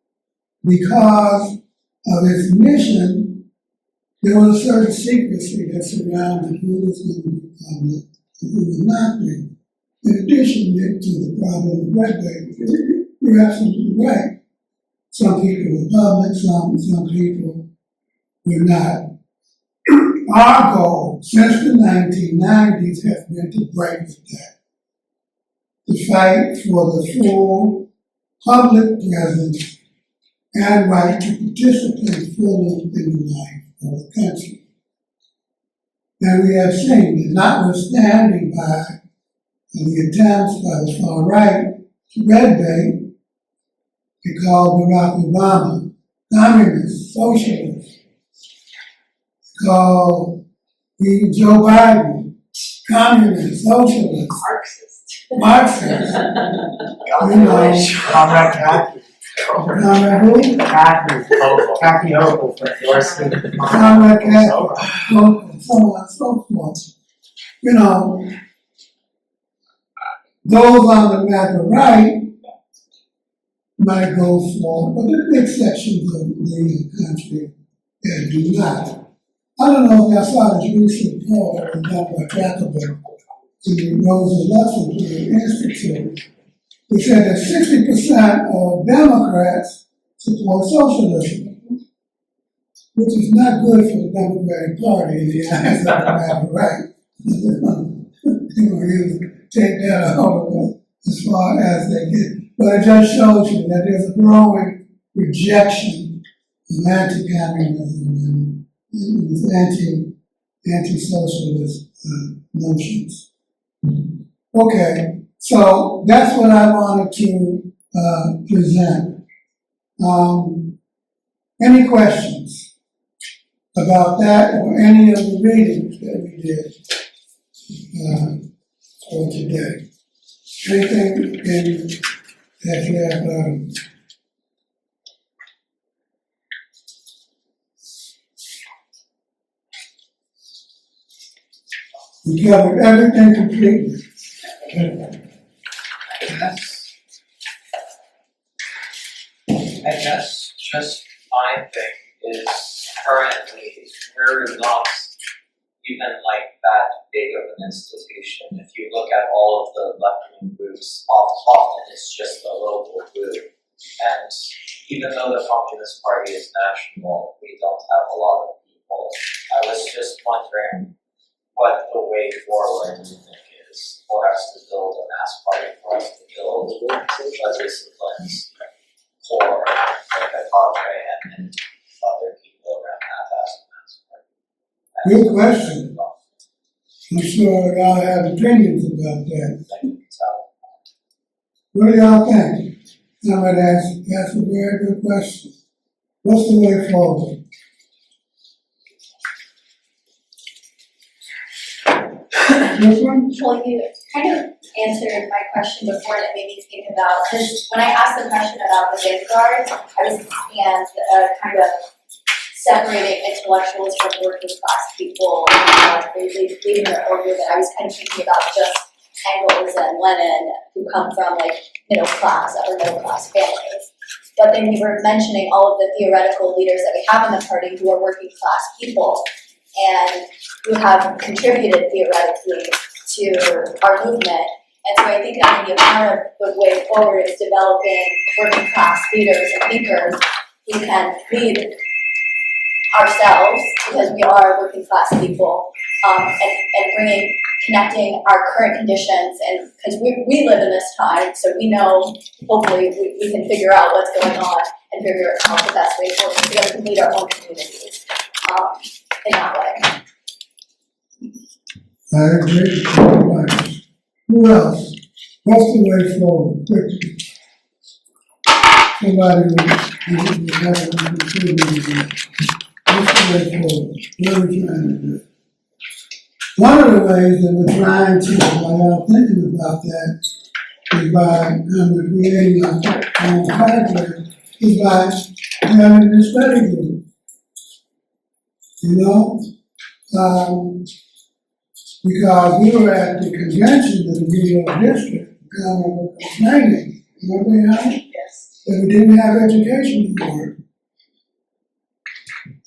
S1: because of its mission, there was a certain secrecy that surrounded who was going to be public and who was not be. In addition, Nick, to the problem of red baiting, you're absolutely right. Some people were public, some people were not. Our goal since the 1990s has been to break with that, to fight for the full public presence and right to participate fully in the life of the country. And we have seen that notwithstanding by the attempts by the far right to red bait, they called Barack Obama communist, socialist. They called Joe Biden communist, socialist, Marxist.
S8: Comrade Kathy.
S1: Comrade who?
S8: Kathy Hochul for endorsing.
S1: Comrade Kathy, so on and so forth. Those on the MAGA right might go for, but there are big sections of the country that do not. I don't know if y'all saw this recent poll that was done by Jacobin in the Rosa Luxemburg Institute, we said that 60% of Democrats support socialism, which is not good for the Democratic Party in the eyes of the matter, right? You take that out of it as far as they get. But it just shows you that there's a growing rejection of anti-communism and anti-socialist notions. Okay, so that's what I wanted to present. Any questions about that or any of the readings that we did for today? Anything that you have we covered everything completely.
S2: I guess just my thing is currently we're not even like that big of an institution. If you look at all of the left-wing groups, often it's just a local group. And even though the Communist Party is national, we don't have a lot of people. I was just wondering what the way forward you think is for us to build a mass party, for us to build disciplines for like a cadre and other people around that as a mass party.
S1: Good question. I'm sure y'all have opinions about that. What do y'all think? Somebody asked a very good question. What's the way forward? This one?
S5: Well, you kind of answered my question before that made me think about, because when I asked the question about the vanguard, I was kind of separating intellectuals from working class people, leaving the order that I was kind of thinking about just Engels and Lenin, who come from like upper middle class families. But then you were mentioning all of the theoretical leaders that we have in the party who are working class people and who have contributed theoretically to our movement. And so I think that maybe a part of the way forward is developing working class leaders and thinkers who can lead ourselves, because we are working class people, and connecting our current conditions, and because we live in this time, so we know, hopefully we can figure out what's going on and figure out the best way forward together to lead our own communities in that way.
S1: I agree very much. Who else? What's the way forward? Quickly. Somebody will have a contribution. What's the way forward? What are we trying to do? One of the ways that we're trying to, while y'all thinking about that, is by creating our own cadre, is by having this study group. Because we were at the convention of the New York district, kind of complaining,
S10: Yes.
S1: that we didn't have education for it.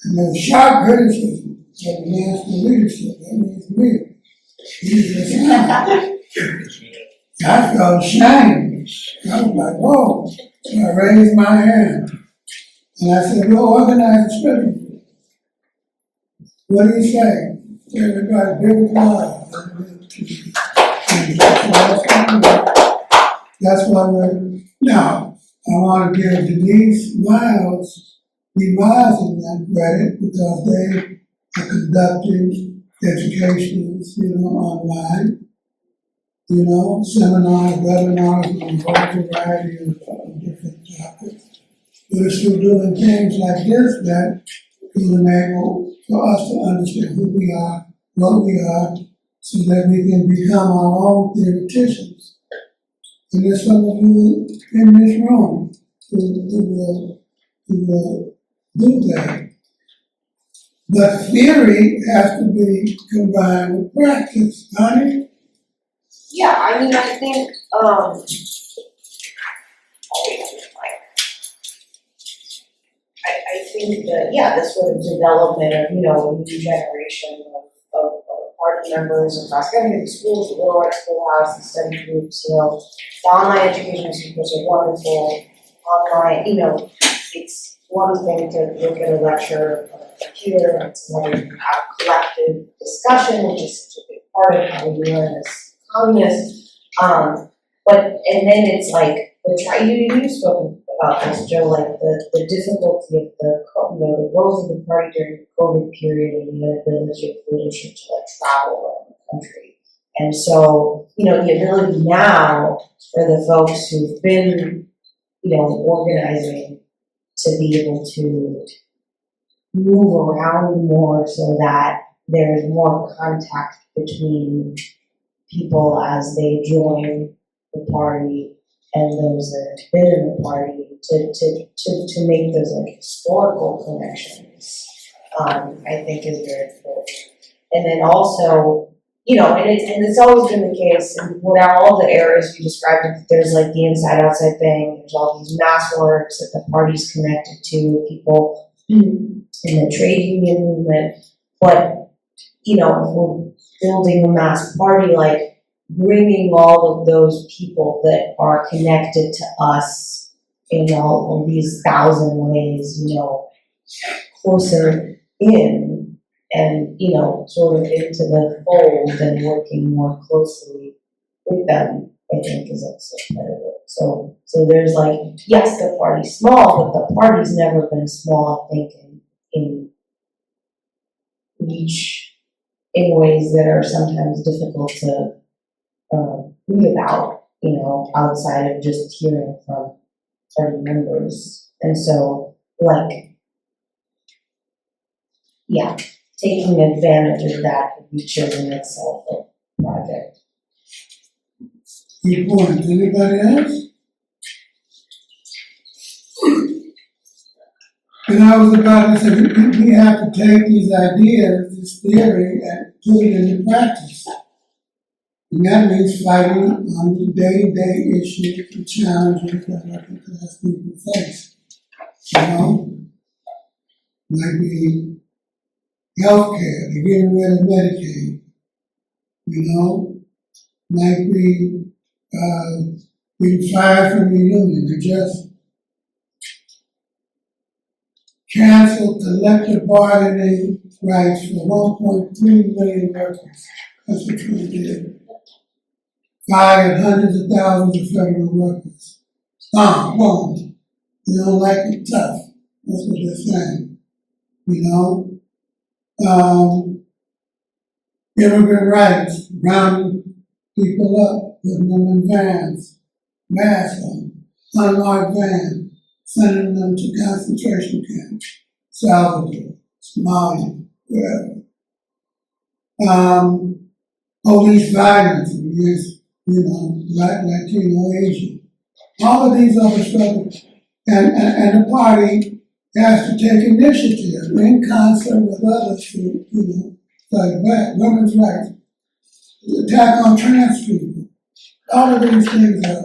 S1: And there's sharp criticism of the national leadership. That means me. I felt ashamed. I was like, whoa. So I raised my hand. And I said, we'll organize a study group. What do you say? Everybody, big applause. That's why we're, now, I want to give Denise Miles that credit because they are conducting educations, online, seminars, webinars on a whole variety of different topics. We're still doing things like this that will enable for us to understand who we are, what we are, so that we can become our own theoreticians. And there's some of you in this room who will do that. But theory has to be combined with practice, honey.
S10: Yeah, I mean, I think, I think that, yeah, this sort of development of, a new generation of party members across many schools, the Little Red Schoolhouse, the study groups, the online education speakers are wonderful. Online, it's one thing to look at a lecture on a computer, and it's another to have collective discussion, which is such a big part of how we learn as communists. And then it's like, you spoke about this, Joe, like the difficulty of the growth of the party during the COVID period and the inability of leadership to travel around the country. And so, the ability now for the folks who've been, organizing to be able to move around more so that there's more contact between people as they join the party and those that have been in the party to make those historical connections, I think is very important. And then also, and it's always been the case, and without all the areas you described, there's the inside-outside thing, there's all these mass works that the party's connected to, people in the trade union movement, but, if we're building a mass party, bringing all of those people that are connected to us in all of these 1,000 ways, closer in and, sort of into the fold and working more closely with them, I think is also part of it. So there's yes, the party's small, but the party's never been small, I think, in reach in ways that are sometimes difficult to read about, outside of just hearing from party members. And so, taking advantage of that would be chosen itself a project.
S1: Good point. Anybody else? And I was about to say, we have to take these ideas, this theory, and put it into practice. And that means fighting on the day-to-day issues and challenges that working class people face. Might be healthcare, they're getting rid of Medicaid. Might be being fired from the union. They just canceled collective bargaining rights for 1.3 million workers. That's what they did. Fired hundreds of thousands of federal workers. Boom. They don't like it tough. That's what they're saying. Immigrant rights, rounding people up, putting them in vans, masks on, unmarked vans, sending them to concentration camps, Salvador, Somalia, wherever. Police violence against, Black, Latino, Asian. All of these other struggles. And the party has to take initiative in concert with others to, women's rights, the attack on trans people. All of these things that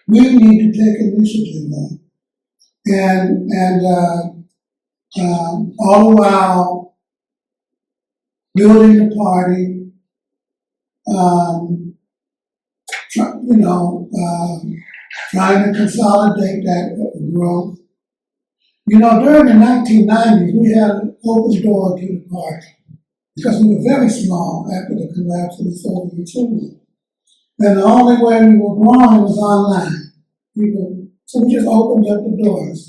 S1: we need to take initiative on. And all the while building the party, trying to consolidate that growth. During the 1990s, we had an open door to the party because we were very small after the collapse of the Soviet Union. And the only way we were growing was online. So we just opened up the doors,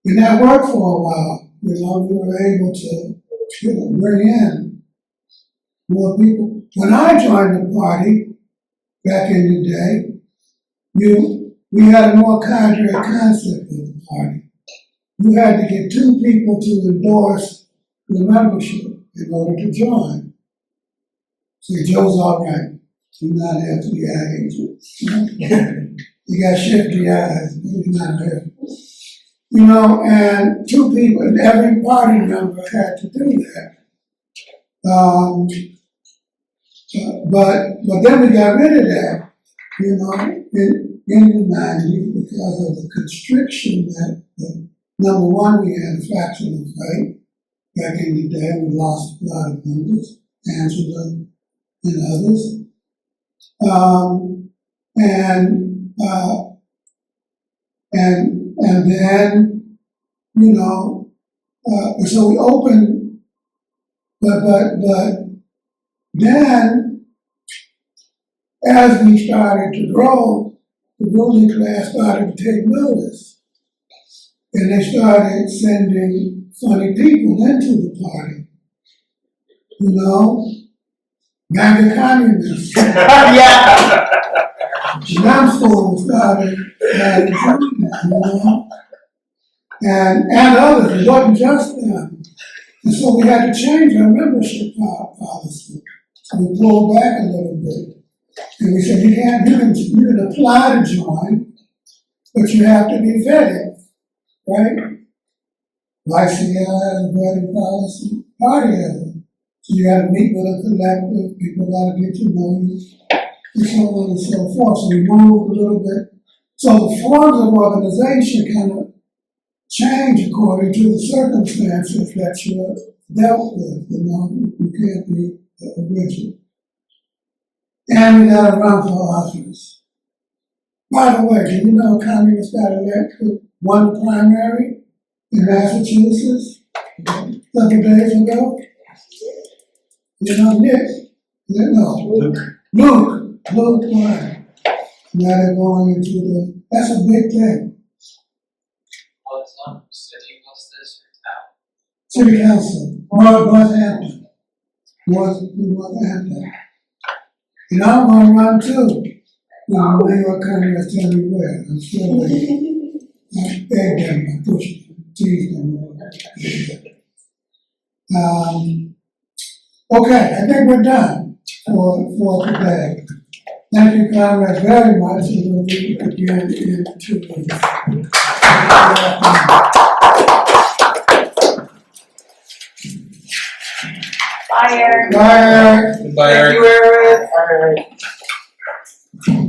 S1: And that worked for a while. We were able to, bring in more people. When I joined the party back in the day, we had a more cadre concept of the party. You had to get 2 people to endorse the membership in order to join. See, Joe's all right. He's not an FBI agent. He got shifty eyes, but he's not there. And 2 people, and every party member had to do that. But then we got rid of that, in the 90s because of the constriction that number one, we had a factional fight, back in the day. We lost a lot of members, Angela and others. And then, you know, so we opened, but then, as we started to grow, the ruling class started to take notice. And they started sending funny people into the party. You know, MAGA communists.
S4: Yeah.
S1: Numbskull started doing that, you know? And others, it wasn't just them. And so we had to change our membership policy. So we pulled back a little bit. And we said, you can apply to join, but you have to be vetted, right? YCL has a vetting policy, party has it. So you got to meet with a collective, people got to get to know you, and so on and so forth. So we moved a little bit. So the forms of organization kind of change according to the circumstances that you're dealt with. You know, you can't be rigid. And we got to run for office. By the way, do you know communists got elected, won the primary in Massachusetts a couple days ago? You know, Nick? Luke won. Now they're going into that's a big thing.
S6: What's on city, what's this,
S1: City Council, Northampton. Northampton. And I'm going to run too. When New York Communists tell me where, I'm sure I begged them, I pushed them, teased them. Okay, I think we're done for today. Thank you, comrades, very much, and we'll meet again in 2 weeks.
S10: Bye, Eric.
S1: Bye.
S11: Goodbye,
S10: Thank you, Eric. All right.